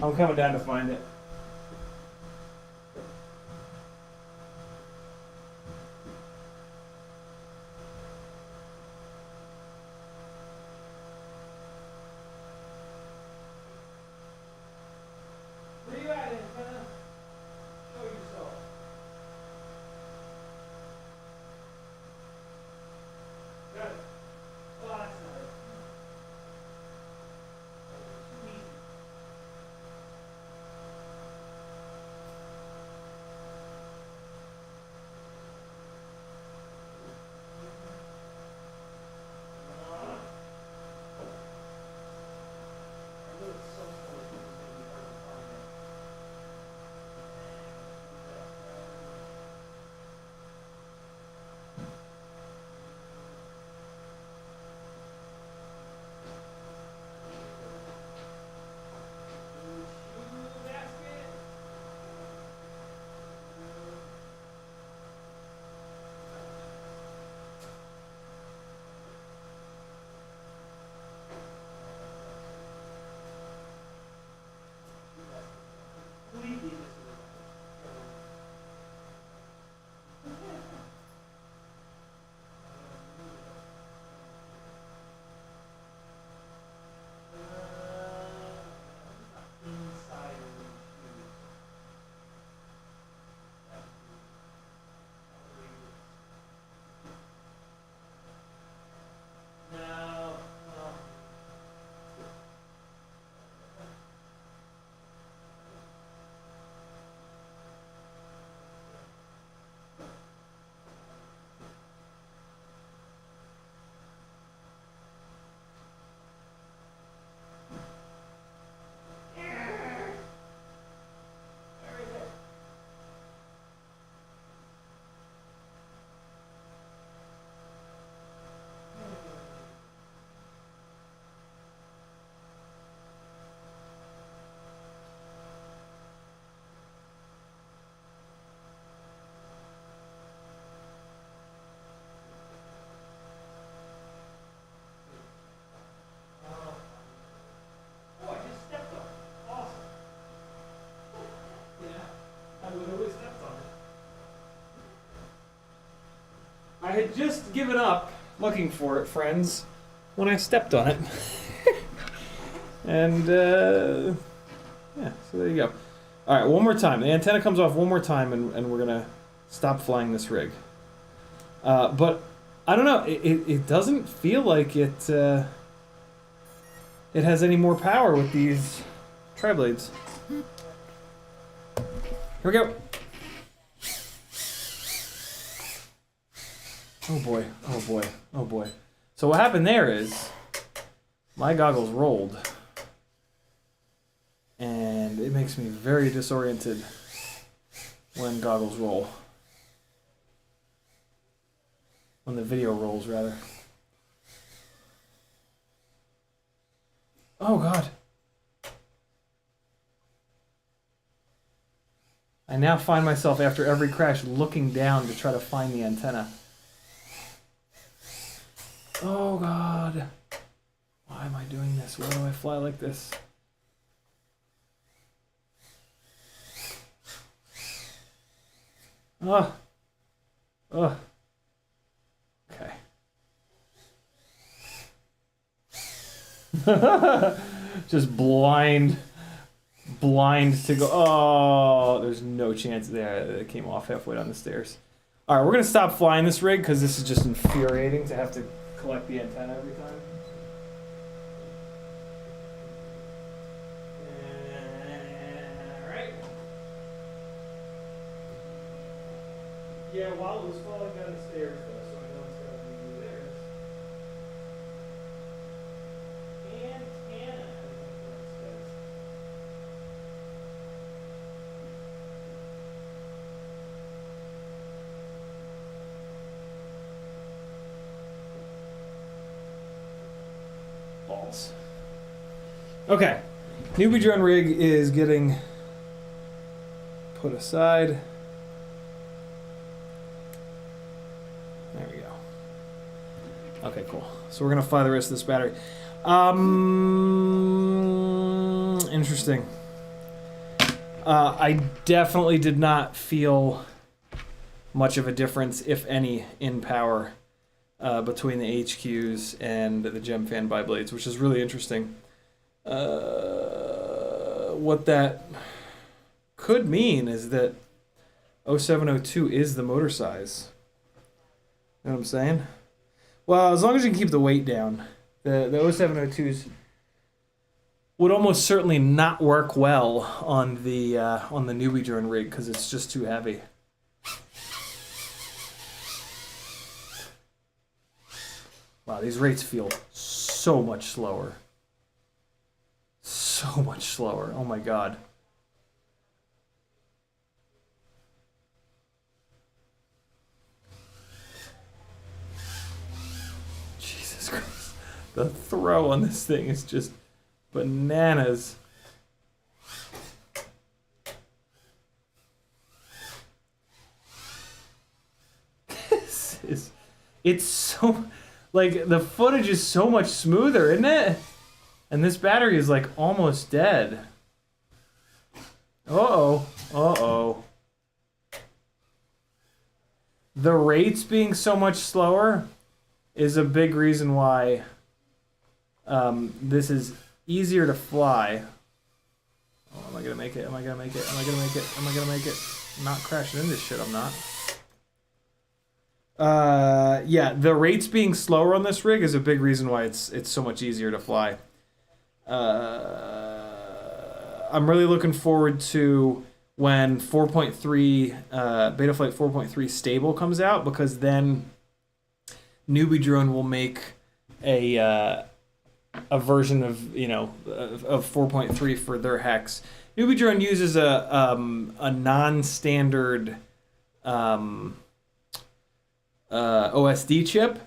I'm coming down to find it. Where you at, antenna? Show yourself. Good. Oh, that's not it. Too easy. I had just given up looking for it, friends, when I stepped on it. And, yeah, so there you go. All right, one more time. The antenna comes off one more time, and we're going to stop flying this rig. But, I don't know, it doesn't feel like it has any more power with these triblades. Here we go. Oh boy, oh boy, oh boy. So what happened there is, my goggles rolled, and it makes me very disoriented when goggles roll. When the video rolls, rather. Oh god. I now find myself after every crash looking down to try to find the antenna. Oh god. Why am I doing this? Why do I fly like this? Ugh. Ugh. Okay. Just blind to go. Oh, there's no chance there. It came off halfway down the stairs. All right, we're gonna stop flying this rig because this is just infuriating to have to collect the antenna every time. All right. Yeah, while it was falling down the stairs, though, so I know it's gonna be theirs. Antenna. Balls. Okay, newbie drone rig is getting put aside. There we go. Okay, cool. So we're gonna fly the rest of this battery. Interesting. I definitely did not feel much of a difference, if any, in power between the HQs and the GemFan biblades, which is really interesting. What that could mean is that 0702 is the motor size. You know what I'm saying? Well, as long as you can keep the weight down. The 0702s would almost certainly not work well on the newbie drone rig because it's just too heavy. Wow, these rates feel so much slower. So much slower. Oh my god. Jesus Christ. The throw on this thing is just bananas. This is... It's so... Like, the footage is so much smoother, isn't it? And this battery is, like, almost dead. Uh-oh. Uh-oh. The rates being so much slower is a big reason why this is easier to fly. Oh, am I gonna make it? Am I gonna make it? Am I gonna make it? Am I gonna make it? I'm not crashing into shit, I'm not. Yeah, the rates being slower on this rig is a big reason why it's so much easier to fly. I'm really looking forward to when 4.3 Betaflight 4.3 stable comes out, because then newbie drone will make a version of, you know, of 4.3 for their hex. Newbie drone uses a non-standard OSD chip,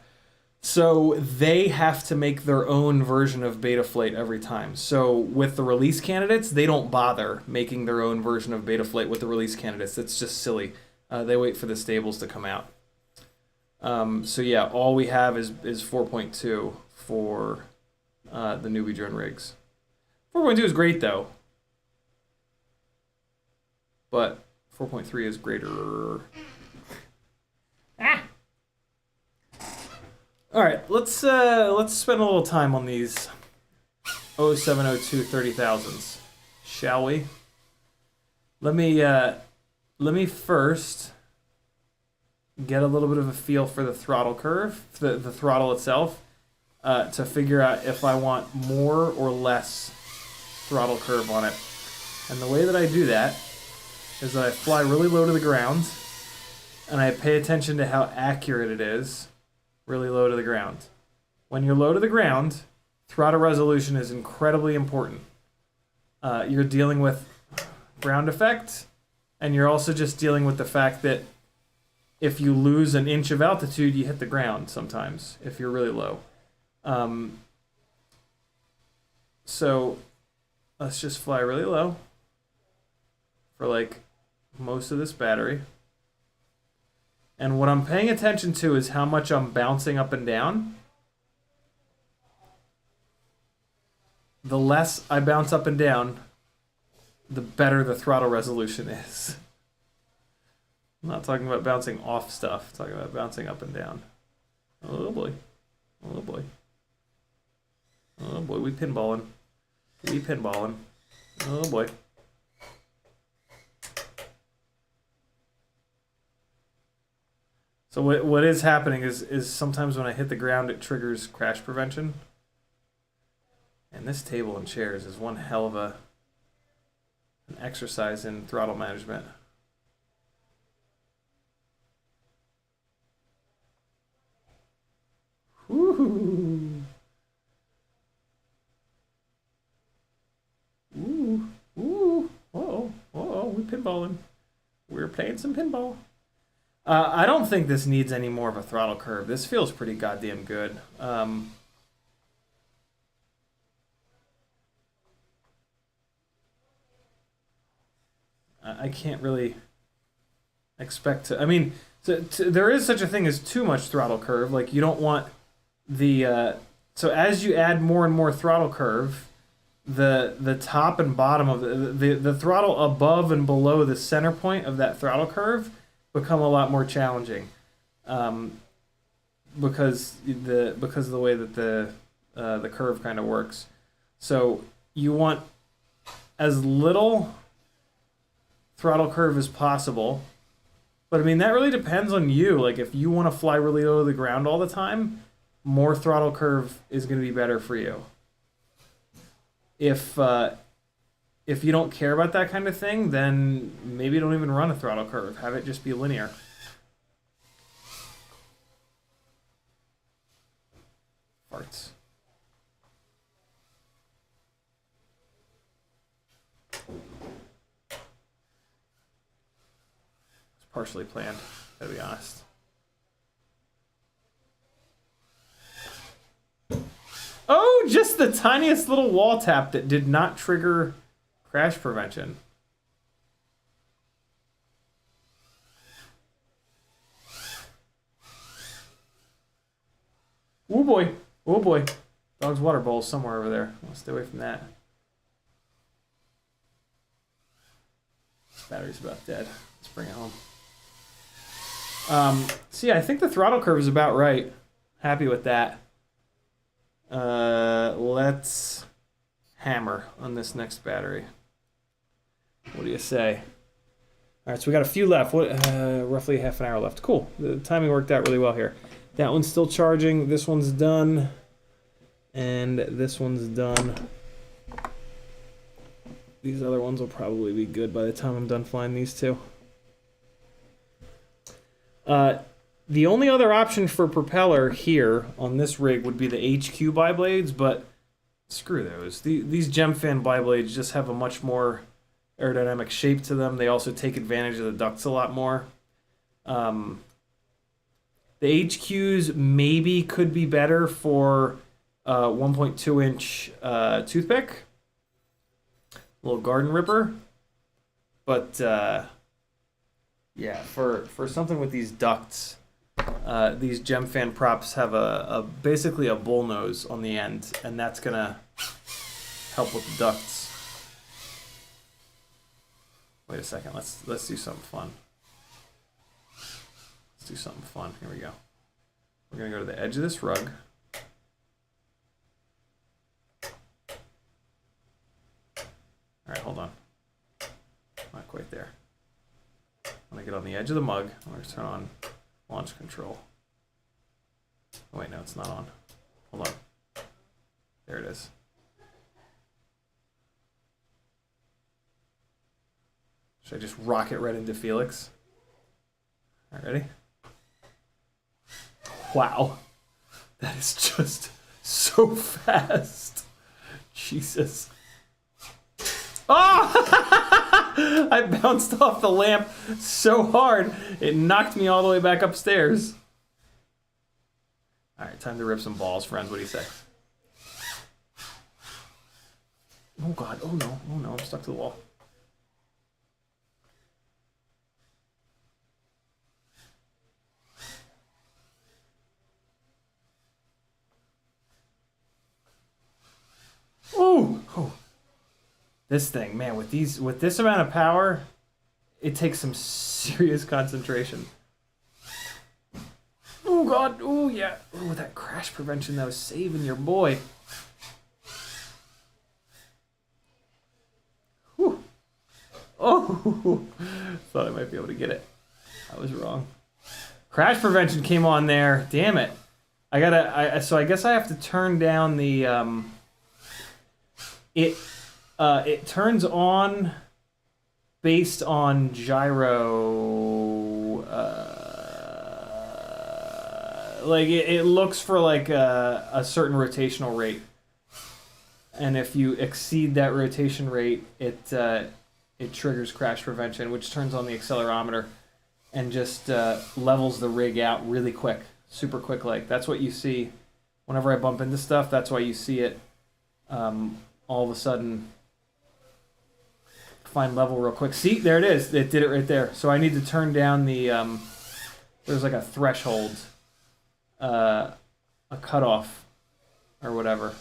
so they have to make their own version of Betaflight every time. So with the release candidates, they don't bother making their own version of Betaflight with the release candidates. It's just silly. They wait for the stables to come out. So yeah, all we have is 4.2 for the newbie drone rigs. 4.2 is great though, but 4.3 is greater. Ah! All right, let's spend a little time on these 0702 30,000s, shall we? Let me first get a little bit of a feel for the throttle curve, the throttle itself, to figure out if I want more or less throttle curve on it. And the way that I do that is that I fly really low to the ground, and I pay attention to how accurate it is. Really low to the ground. When you're low to the ground, throttle resolution is incredibly important. You're dealing with ground effect, and you're also just dealing with the fact that if you lose an inch of altitude, you hit the ground sometimes, if you're really low. So let's just fly really low for like most of this battery. And what I'm paying attention to is how much I'm bouncing up and down. The less I bounce up and down, the better the throttle resolution is. I'm not talking about bouncing off stuff. I'm talking about bouncing up and down. Oh boy. Oh boy. Oh boy, we pinballing. We pinballing. Oh boy. So what is happening is sometimes when I hit the ground it triggers crash prevention. And this table and chairs is one hell of an exercise in throttle management. Woohoo! Ooh, ooh, we pinballing. We're playing some pinball. I don't think this needs any more of a throttle curve. This feels pretty goddamn good. I can't really expect to. I mean, there is such a thing as too much throttle curve. Like you don't want the. So as you add more and more throttle curve, the top and bottom of the throttle above and below the center point of that throttle curve become a lot more challenging, because of the way that the curve kind of works. So you want as little throttle curve as possible, but I mean that really depends on you. Like if you want to fly really low to the ground all the time, more throttle curve is going to be better for you. If you don't care about that kind of thing, then maybe don't even run a throttle curve. Have it just be linear. Farts. It's partially planned, gotta be honest. Oh, just the tiniest little wall tap that did not trigger crash prevention. Oh boy. Oh boy. Dog's water bowl is somewhere over there. I'll stay away from that. This battery's about dead. Let's bring it home. So yeah, I think the throttle curve is about right. Happy with that. Let's hammer on this next battery. What do you say? All right, so we got a few left. Roughly half an hour left. Cool. The timing worked out really well here. That one's still charging. This one's done. And this one's done. These other ones will probably be good by the time I'm done flying these two. The only other option for propeller here on this rig would be the HQ biblades, but screw those. These Gemfan biblades just have a much more aerodynamic shape to them. They also take advantage of the ducts a lot more. The HQs maybe could be better for 1.2 inch toothpick, little garden ripper, but yeah, for something with these ducts, these Gemfan props have basically a bull nose on the end, and that's gonna help with the ducts. Wait a second, let's do something fun. Let's do something fun. Here we go. We're gonna go to the edge of this rug. All right, hold on. Not quite there. I'm gonna get on the edge of the mug. I'm gonna turn on launch control. Oh, wait, no, it's not on. Hold on. There it is. Should I just rock it right into Felix? All right, ready? Wow. That is just so fast. Jesus. Oh! I bounced off the lamp so hard, it knocked me all the way back upstairs. All right, time to rip some balls, friends. What do you say? Oh, God. Oh, no. Oh, no. I'm stuck to the wall. Oh! Oh. This thing, man, with this amount of power, it takes some serious concentration. Oh God, oh yeah. Oh, that crash prevention that was saving your boy. Whew. Oh, thought I might be able to get it. I was wrong. Crash prevention came on there. Damn it. So I guess I have to turn down the, it turns on based on gyro, like it looks for like a certain rotational rate. And if you exceed that rotation rate, it triggers crash prevention, which turns on the accelerometer and just levels the rig out really quick, super quick. Like that's what you see whenever I bump into stuff. That's why you see it all of a sudden find level real quick. See, there it is. It did it right there. So I need to turn down the there's like a threshold, a cutoff or whatever.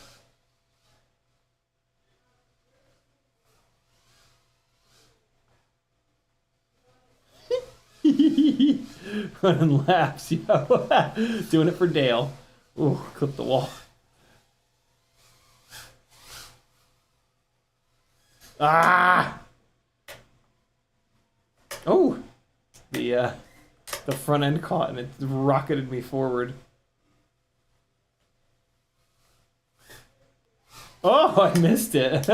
Running laps, yo. Doing it for Dale. Ooh, clip the wall. Ah! Oh! The front end caught and it rocketed me forward. Oh, I missed it.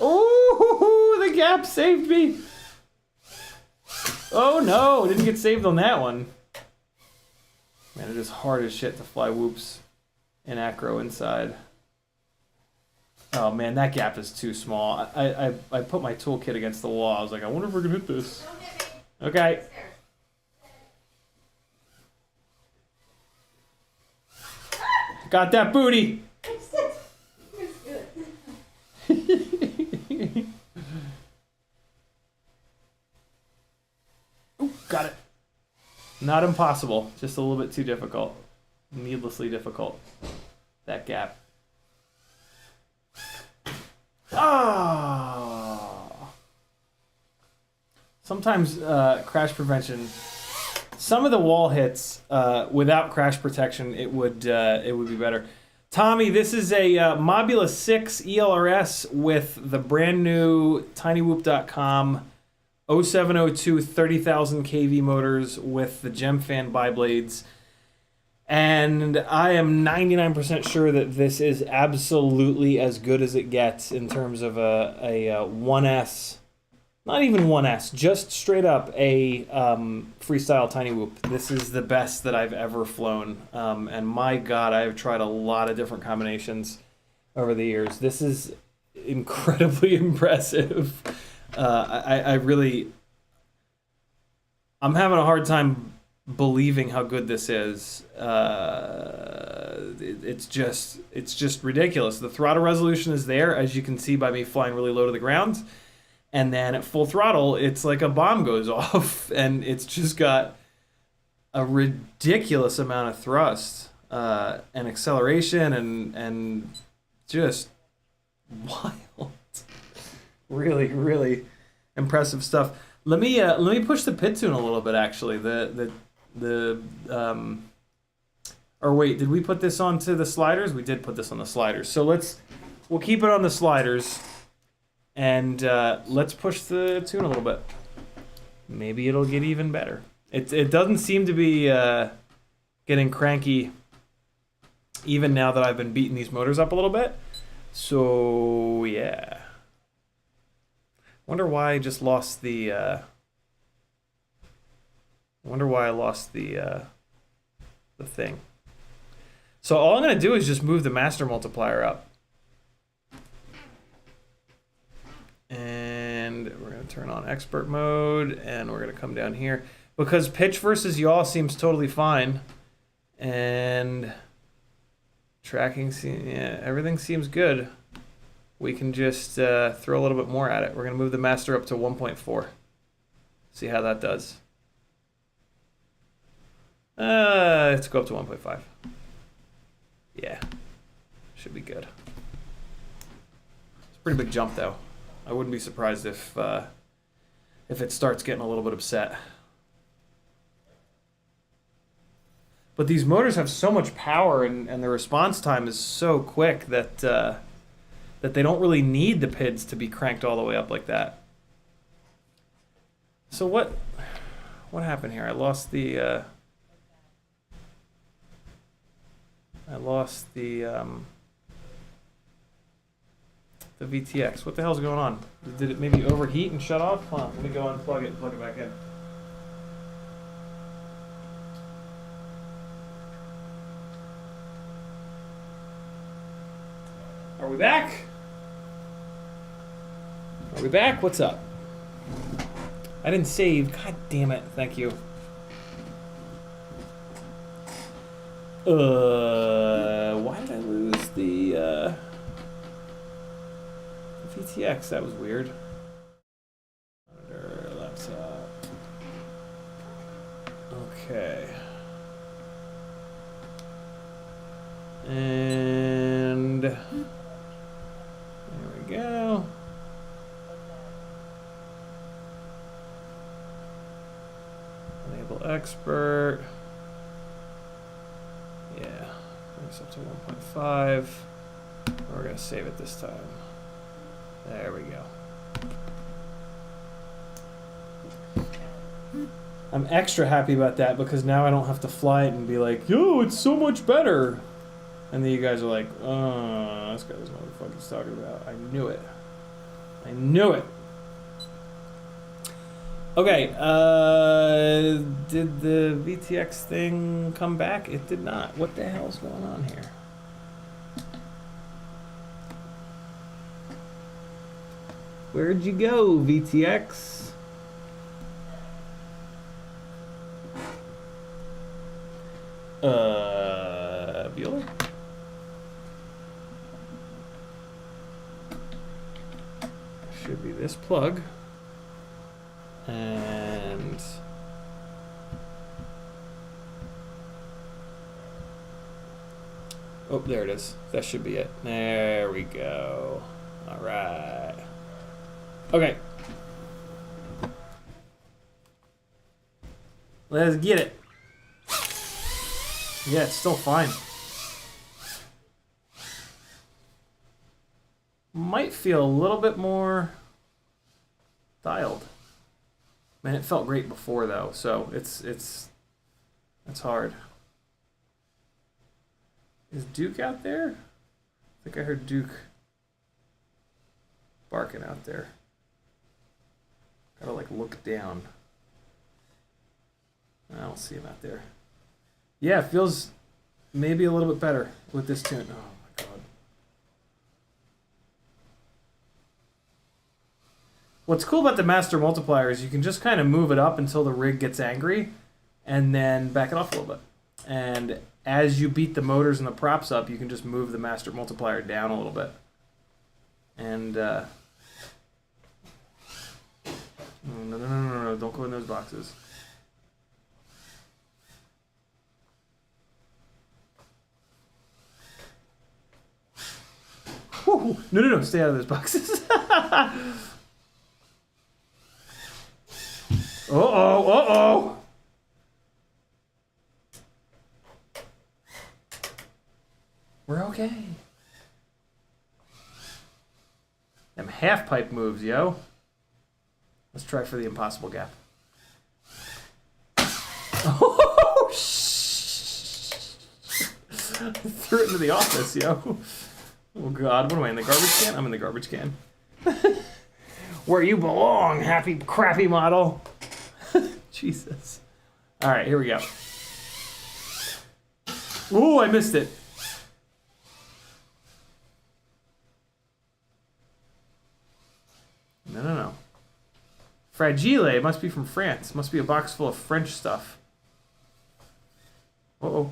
Oh, the gap saved me. Oh no, didn't get saved on that one. Man, it is hard as shit to fly whoops in acro inside. Oh man, that gap is too small. I put my toolkit against the wall. I was like, I wonder if we're gonna hit this. Okay. Got that booty. Ooh, got it. Not impossible, just a little bit too difficult. Needlessly difficult. That gap. Oh. Sometimes crash prevention. Some of the wall hits without crash protection, it would be better. Tommy, this is a Mobula 6 ELRS with the brand new tinywhoop.com 0702 30,000 kV motors with the Gemfan biblades. And I am 99% sure that this is absolutely as good as it gets in terms of a 1S, not even 1S, just straight up a freestyle Tinwhoop. This is the best that I've ever flown. And my God, I have tried a lot of different combinations over the years. This is incredibly impressive. I'm having a hard time believing how good this is. It's just ridiculous. The throttle resolution is there, as you can see by me flying really low to the ground. And then at full throttle, it's like a bomb goes off, and it's just got a ridiculous amount of thrust and acceleration and just wild. Really, really impressive stuff. Let me push the pit tune a little bit. Actually, or wait, did we put this onto the sliders? We did put this on the sliders. So we'll keep it on the sliders, and let's push the tune a little bit. Maybe it'll get even better. It doesn't seem to be getting cranky, even now that I've been beating these motors up a little bit. So yeah. Wonder why I just lost the. Wonder why I lost the thing. So all I'm gonna do is just move the master multiplier up, and we're gonna turn on expert mode, and we're gonna come down here because pitch versus yaw seems totally fine, and tracking everything seems good. We can just throw a little bit more at it. We're going to move the master up to 1.4. See how that does. Let's go up to 1.5. Yeah, should be good. Let's Pretty big jump though. I wouldn't be surprised if it starts getting a little bit upset. But these motors have so much power, and the response time is so quick that that they don't really need the PIDs to be cranked all the way up like that. So what happened here? I lost the VTX. What the hell's going on? Did it maybe overheat and shut off? Hold on, let me go unplug it and plug it back in. Are we back? Are we back? What's up? I didn't save. God damn it. Thank you. Why did I lose the VTX? That was weird. Monitor, laptop. Okay. And there we go. Enable expert. Yeah, bring this up to 1.5. We're gonna save it this time. There we go. I'm extra happy about that because now I don't have to fly it and be like, yo, it's so much better. And then you guys are like, oh, this guy doesn't know what the fuck he's talking about. I knew it. I knew it. Okay, did the VTX thing come back? It did not. What the hell's going on here? Where'd you go, VTX? Bueller? Should be this plug. And oh, there it is. That should be it. There we go. All right. Okay. Let's get it. Yeah, it's still fine. Might feel a little bit more dialed. Man, it felt great before though, so it's hard. Is Duke out there? I think I heard Duke barking out there. Gotta like look down. I don't see him out there. Yeah, it feels maybe a little bit better with this tune. Oh my god. What's cool about the master multiplier is you can just kind of move it up until the rig gets angry and then back it off a little bit. And as you beat the motors and the props up, you can just move the master multiplier down a little bit. And no, don't go in those boxes. Whew. No, stay out of those boxes. Uh-oh. We're okay. Them half pipe moves, yo. Let's try for the impossible gap. Oh, threw it into the office, yo. Oh god, what am I, in the garbage can? I'm in the garbage can. Where you belong, happy crappy model. Jesus. Alright, here we go. Ooh, I missed it. No. Fragile, it must be from France. Must be a box full of French stuff. Uh-oh.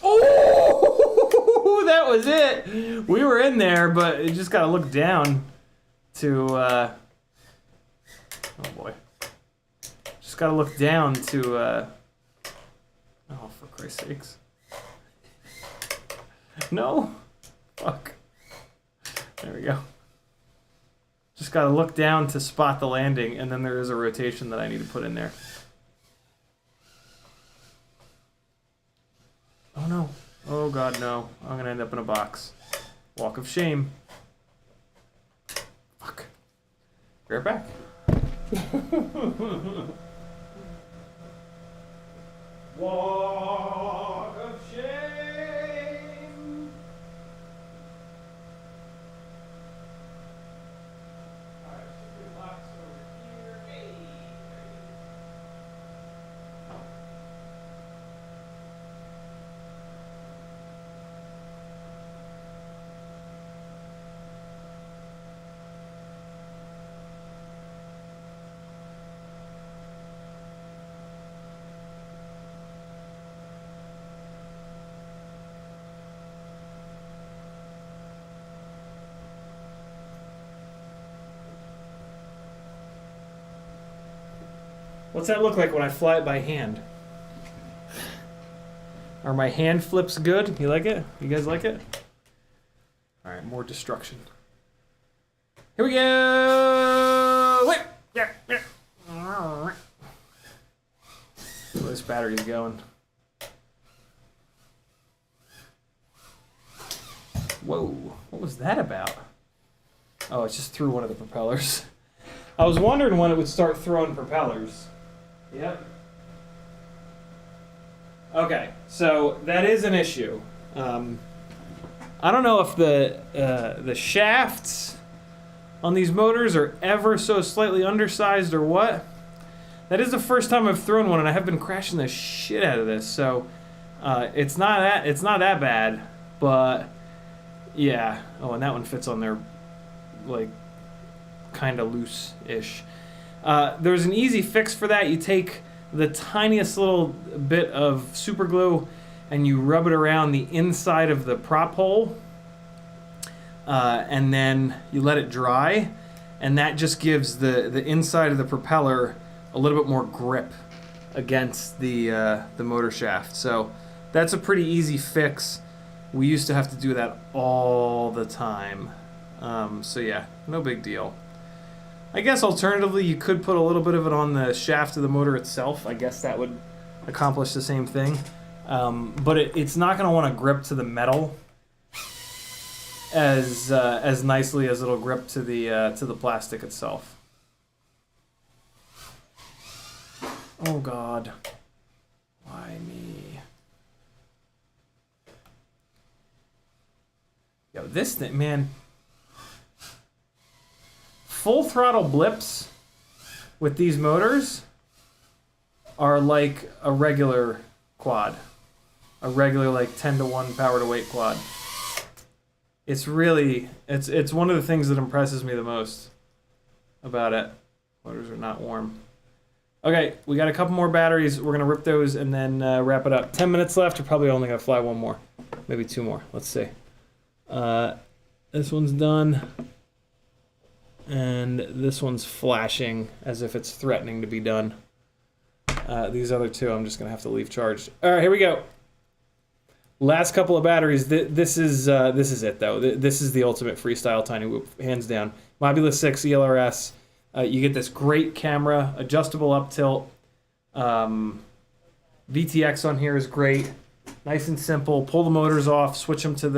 Oh, that was it. We were in there, but you just gotta look down to, oh boy. Just gotta look down to, oh, for Christ's sakes. No? Fuck. There we go. Just gotta look down to spot the landing, and then there is a rotation that I need to put in there. Oh no. Oh god, no. I'm gonna end up in a box. Walk of shame. Fuck. Be right back. Walk of shame. Alright, should be a box over here. Hey. What's that look like when I fly it by hand? Are my hand flips good? You like it? You guys like it? Alright, more destruction. Here we go! Wait! Yeah, yeah. Where this battery's going. Whoa, what was that about? Oh, it just threw one of the propellers. I was wondering when it would start throwing propellers. Yep. Okay, so that is an issue. I don't know if the shafts on these motors are ever so slightly undersized or what. That is the first time I've thrown one, and I have been crashing the shit out of this. So it's not that bad, but yeah. Oh, and that one fits on there, like kind of loose-ish. There's an easy fix for that. You take the tiniest little bit of super glue and you rub it around the inside of the prop hole, and then you let it dry, and that just gives the inside of the propeller a little bit more grip against the motor shaft. So that's a pretty easy fix. We used to have to do that all the time. So yeah, no big deal. I guess alternatively you could put a little bit of it on the shaft of the motor itself. I guess that would accomplish the same thing. But it's not going to want to grip to the metal as nicely as it'll grip to the plastic itself. Oh God, why me? Yo, this thing, man. Full throttle blips with these motors are like a regular quad. A regular like 10-to-1 power to weight quad. It's really, it's one of the things that impresses me the most about it. Motors are not warm. Okay, we got a couple more batteries. We're gonna rip those and then wrap it up. 10 minutes left. We're probably only gonna fly one more, maybe two more. Let's see. This one's done. And this one's flashing as if it's threatening to be done. These other two I'm just going to have to leave charged. All right, here we go. Last couple of batteries. This is it, though. This is the ultimate freestyle Tinwhoop, hands down. Mobula 6 ELRS. You get this great camera, adjustable up tilt. VTX on here is great. Nice and simple. Pull the motors off, switch them to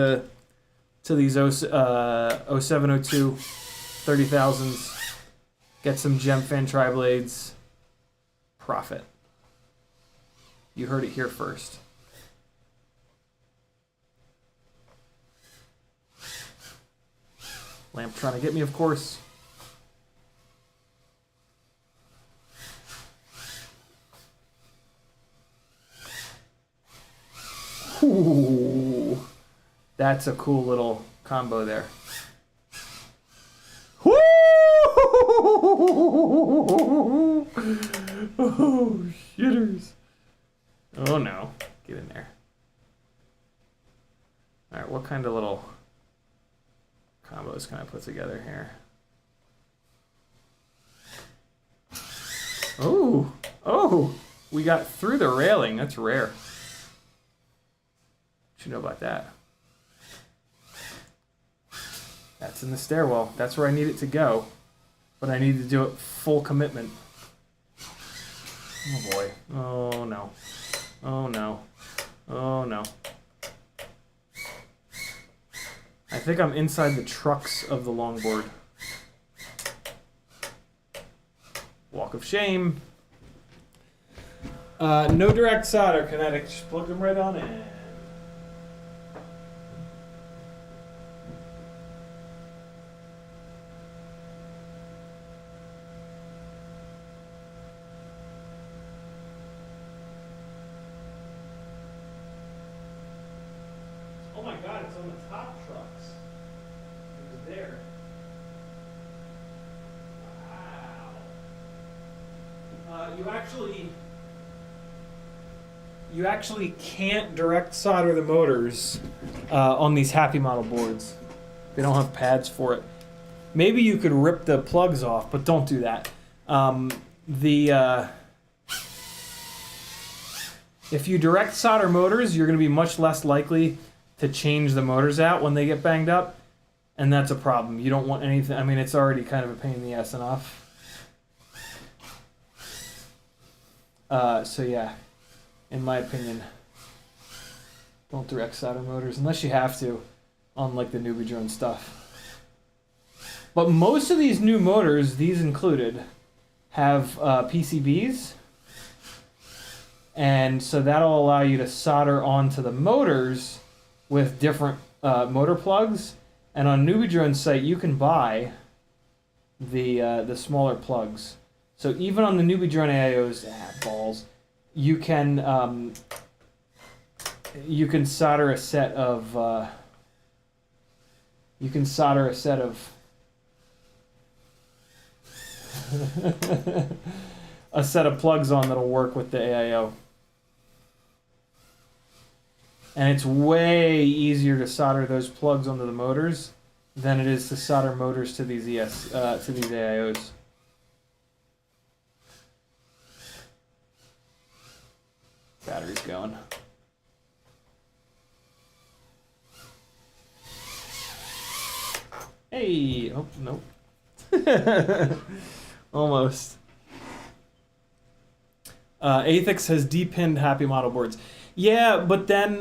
these 0702 30,000s. Get some gem fin triblades. Profit. You heard it here first. Lamp trying to get me, of course. Ooh, that's a cool little combo there. Woo! Oh, shitters. Oh no. Get in there. Alright, what kind of little combos can I put together here? Oh! Oh! We got through the railing. That's rare. What you know about that? That's in the stairwell. That's where I need it to go. But I need to do it full commitment. Oh boy. Oh no. Oh no. Oh no. I think I'm inside the trucks of the longboard. Walk of shame. No direct solder, Kinetic. Just plug them right on in. Oh my god, it's on the top trucks. It was there. Wow. You actually can't direct solder the motors on these Happy Model boards. They don't have pads for it. Maybe you could rip the plugs off, but don't do that. If you direct solder motors, you're going to be much less likely to change the motors out when they get banged up, and that's a problem. You don't want anything. I mean, it's already kind of a pain in the ass enough. So yeah, in my opinion, don't direct solder motors unless you have to, on like the newbie drone stuff. But most of these new motors, these included, have PCBs, and so that'll allow you to solder onto the motors with different motor plugs. And on newbie drone site, you can buy the smaller plugs. So even on the newbie drone AIOs, balls, you can solder a set of a set of plugs on that'll work with the AIO. And it's way easier to solder those plugs onto the motors than it is to solder motors to these AIOs. Battery's going. Hey! Oh, nope. Almost. Athix has depinned Happy Model boards. Yeah, but then,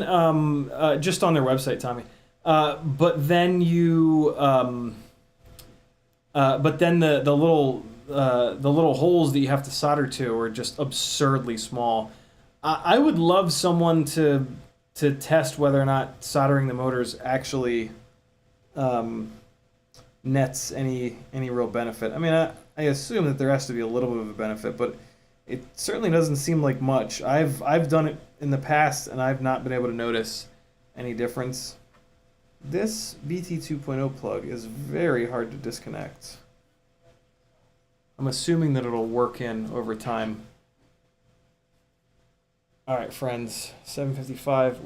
just on their website, Tommy. But then the little holes that you have to solder to are just absurdly small. I would love someone to test whether or not soldering the motors actually nets any real benefit. I mean, I assume that there has to be a little bit of a benefit, but it certainly doesn't seem like much. I've done it in the past, and I've not been able to notice any difference. This BT 2.0 plug is very hard to disconnect. I'm assuming that it'll work in over time. All right, friends, 7:55.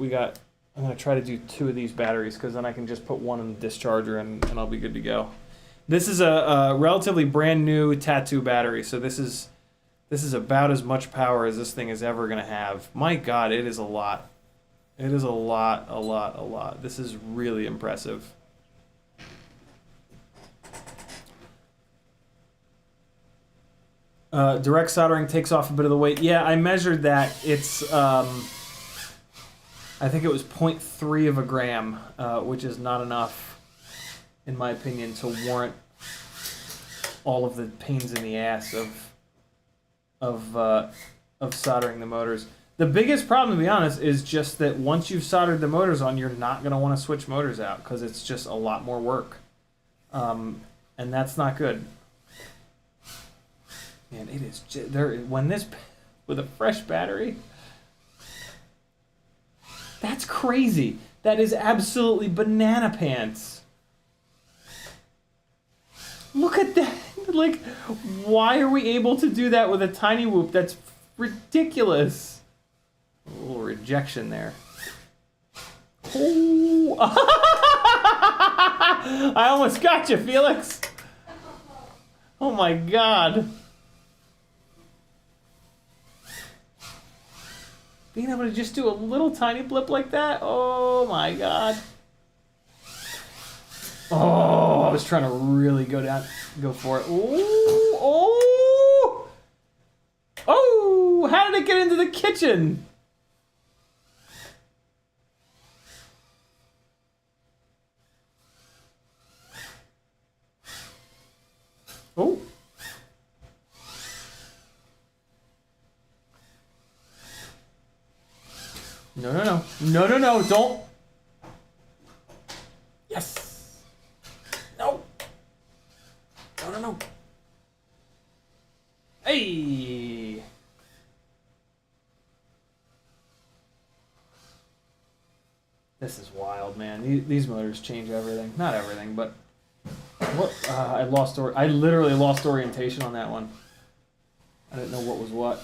I'm going to try to do 2 of these batteries because then I can just put one in the discharger and I'll be good to go. This is a relatively brand new Tattu battery, so this is about as much power as this thing is ever going to have. My God, it is a lot. It is a lot. This is really impressive. Direct soldering takes off a bit of the weight. Yeah, I measured that. It's, I think it was 0.3 of a gram, which is not enough, in my opinion, to warrant all of the pains in the ass of soldering the motors. The biggest problem, to be honest, is just that once you've soldered the motors on, you're not going to want to switch motors out because it's just a lot more work. And that's not good. Man, it is just, with a fresh battery, that's crazy. That is absolutely banana pants. Look at that. Like, why are we able to do that with a Tinwhoop? That's ridiculous. A little rejection there. Oh. I almost got you, Felix. Oh my God. Being able to just do a little tiny blip like that? Oh my God. Oh. I was trying to really go for it. Ooh, oh! Oh! How did it get into the kitchen? Oh. No, no, no. No, no, no, don't. Yes. No. No, no, no. Hey. This is wild, man. These motors change everything. Not everything, but what? I literally lost orientation on that one. I didn't know what was what.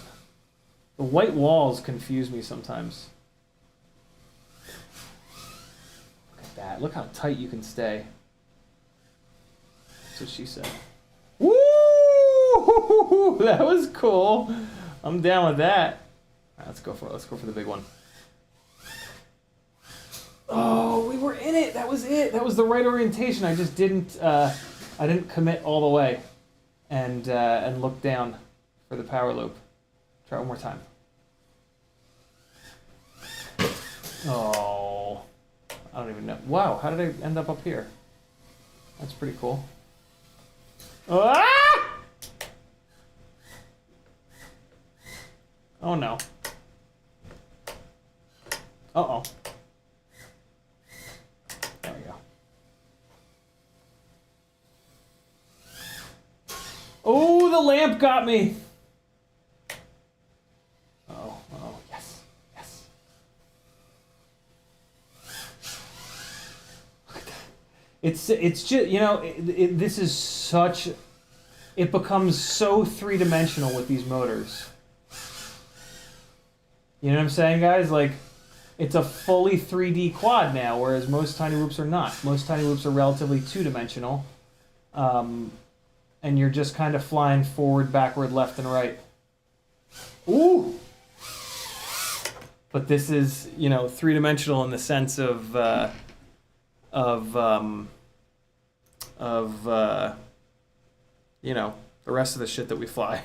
The white walls confuse me sometimes. Look at that. Look how tight you can stay. That's what she said. Woo! That was cool. I'm down with that. All right, let's go for the big one. Oh, we were in it. That was it. That was the right orientation. I just didn't. I didn't commit all the way, and look down for the power loop. Try one more time. Oh, I don't even know. Wow, how did I end up here? That's pretty cool. Ah! Oh no. Uh-oh. There we go. Oh, the lamp got me. Oh, oh, yes, yes. Look at that. It's just, you know, this is such, it becomes so three-dimensional with these motors. You know what I'm saying, guys? Like, it's a fully 3D quad now, whereas most tiny whoops are not. Most tiny whoops are relatively two-dimensional. And you're just kind of flying forward, backward, left, and right. Ooh! But this is, you know, three-dimensional in the sense of you know, the rest of the shit that we fly.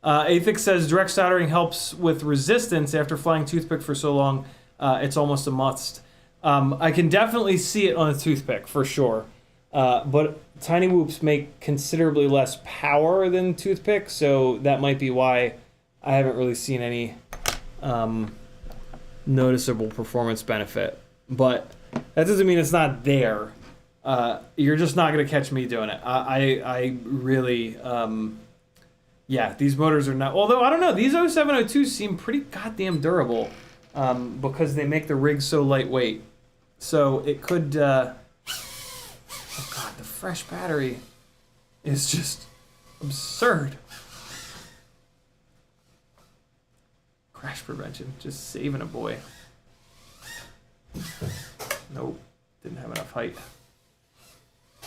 Athix says, direct soldering helps with resistance after flying toothpick for so long. It's almost a must. I can definitely see it on a toothpick, for sure. But tiny whoops make considerably less power than toothpick, so that might be why I haven't really seen any noticeable performance benefit. But that doesn't mean it's not there. You're just not going to catch me doing it. I really... yeah, these motors are not... Although, I don't know, these 0702s seem pretty goddamn durable because they make the rig so lightweight. So it could... oh, God, the fresh battery is just absurd. Crash prevention, just saving a boy. Nope, didn't have enough height.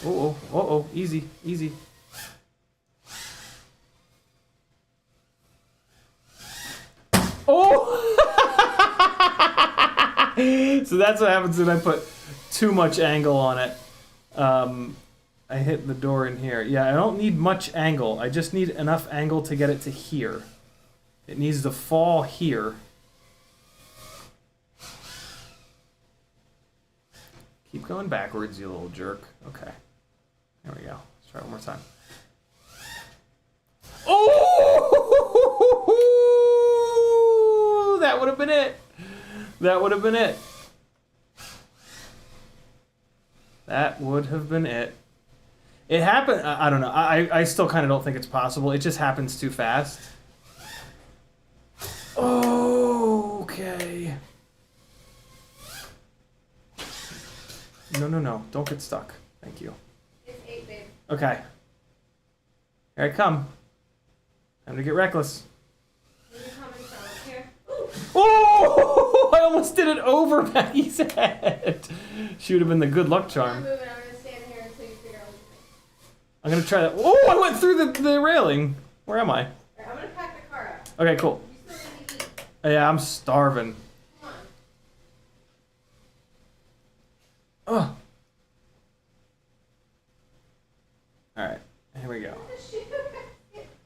Uh-oh, uh-oh, easy, easy. Oh! So that's what happens when I put too much angle on it. I hit the door in here. Yeah, I don't need much angle. I just need enough angle to get it to here. It needs to fall here. Keep going backwards, you little jerk. Okay. There we go. Let's try one more time. Oh! That would have been it. That would have been it. That would have been it. It happened. I don't know. I still kind of don't think it's possible. It just happens too fast. Okay. No, no, no. Don't get stuck. Thank you. It's 8, babe. Okay. Here I come. Time to get reckless. Will you come and show up here? Oh! I almost did it over Becky's head. She would have been the good luck I'm charm. moving. I'm going to stand here until you figure out what you think. I'm going to try that. Oh, I went through the railing. Where am I? Alright, I'm going to pack the car up. Okay, cool. You still need to eat. Yeah, I'm starving. Come on. Oh.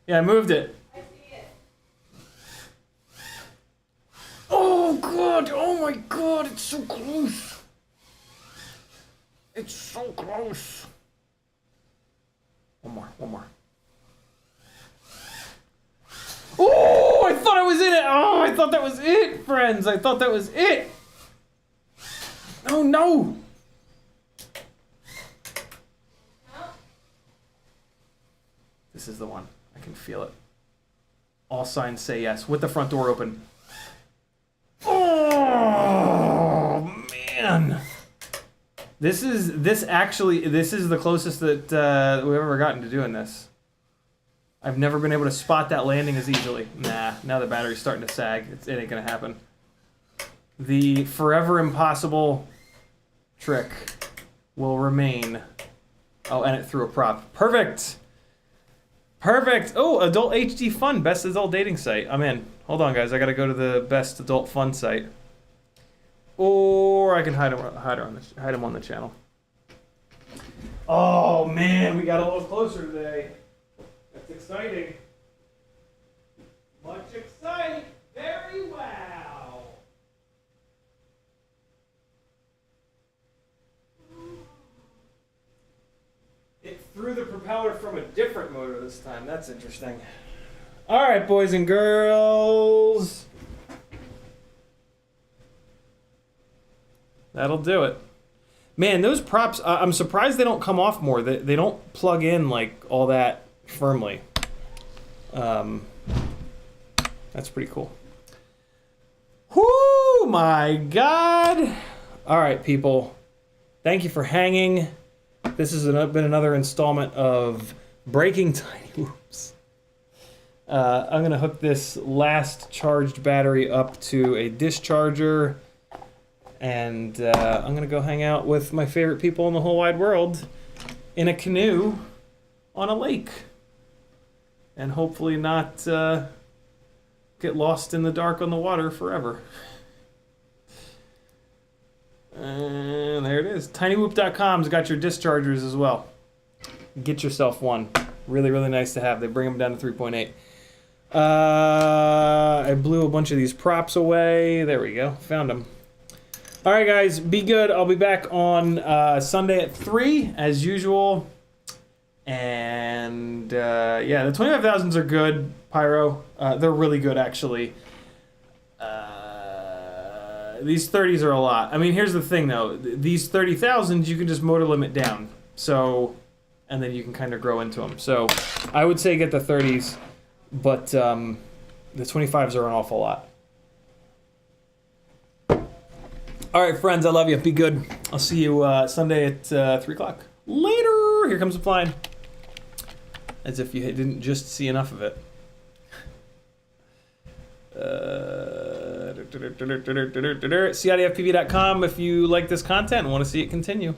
Yeah, I moved it. I see it. Oh god! Oh my god! It's so close. It's so close. One more. Oh! I thought I was in it. Oh! I thought that was it, friends. I thought that was it. Oh no! This is the one. I can feel it. All signs say yes. With the front door open. Oh man! This is the closest that we've ever gotten to doing this. I've never been able to spot that landing as easily. Nah, now the battery's starting to sag. It ain't gonna happen. The forever impossible trick will remain. Oh, and it threw a prop. Perfect! Perfect! Oh, Adult HD Fun, best adult dating site. I'm in. Hold on, guys. I gotta go to the best adult fun site. Or I can hide him on the channel. Oh, man. We got a little closer today. That's exciting. Much exciting. Very wow. It threw the propeller from a different motor this time. That's interesting. All right, boys and girls. That'll do it. Man, those props, I'm surprised they don't come off more. They don't plug in like all that firmly. That's pretty cool. Whoo, my God. All right, people. Thank you for hanging. This has been another installment of Breaking Tiny Whoops. I'm going to hook this last charged battery up to a discharger. And I'm going to go hang out with my favorite people in the whole wide world in a canoe on a lake. And hopefully not get lost in the dark on the water forever. And there it is. Tinwhoop.com's got your dischargers as well. Get yourself one. Really, really nice to have. They bring them down to 3.8. I blew a bunch of these props away. There we go. Found them. All right, guys, be good. I'll be back on Sunday at 3, as usual. And, yeah, the 25,000s are good, Pyro. They're really good, actually. These 30s are a lot. I mean, here's the thing, though. These 30,000s, you can just motor limit down. So, and then you can kind of grow into them. So, I would say get the 30s, but the 25s are an awful lot. All right, friends, I love you. Be good. I'll see you Sunday at 3 o'clock. Later. Here comes the plane. As if you didn't just see enough of it. CiottiFPV.com if you like this content and want to see it continue.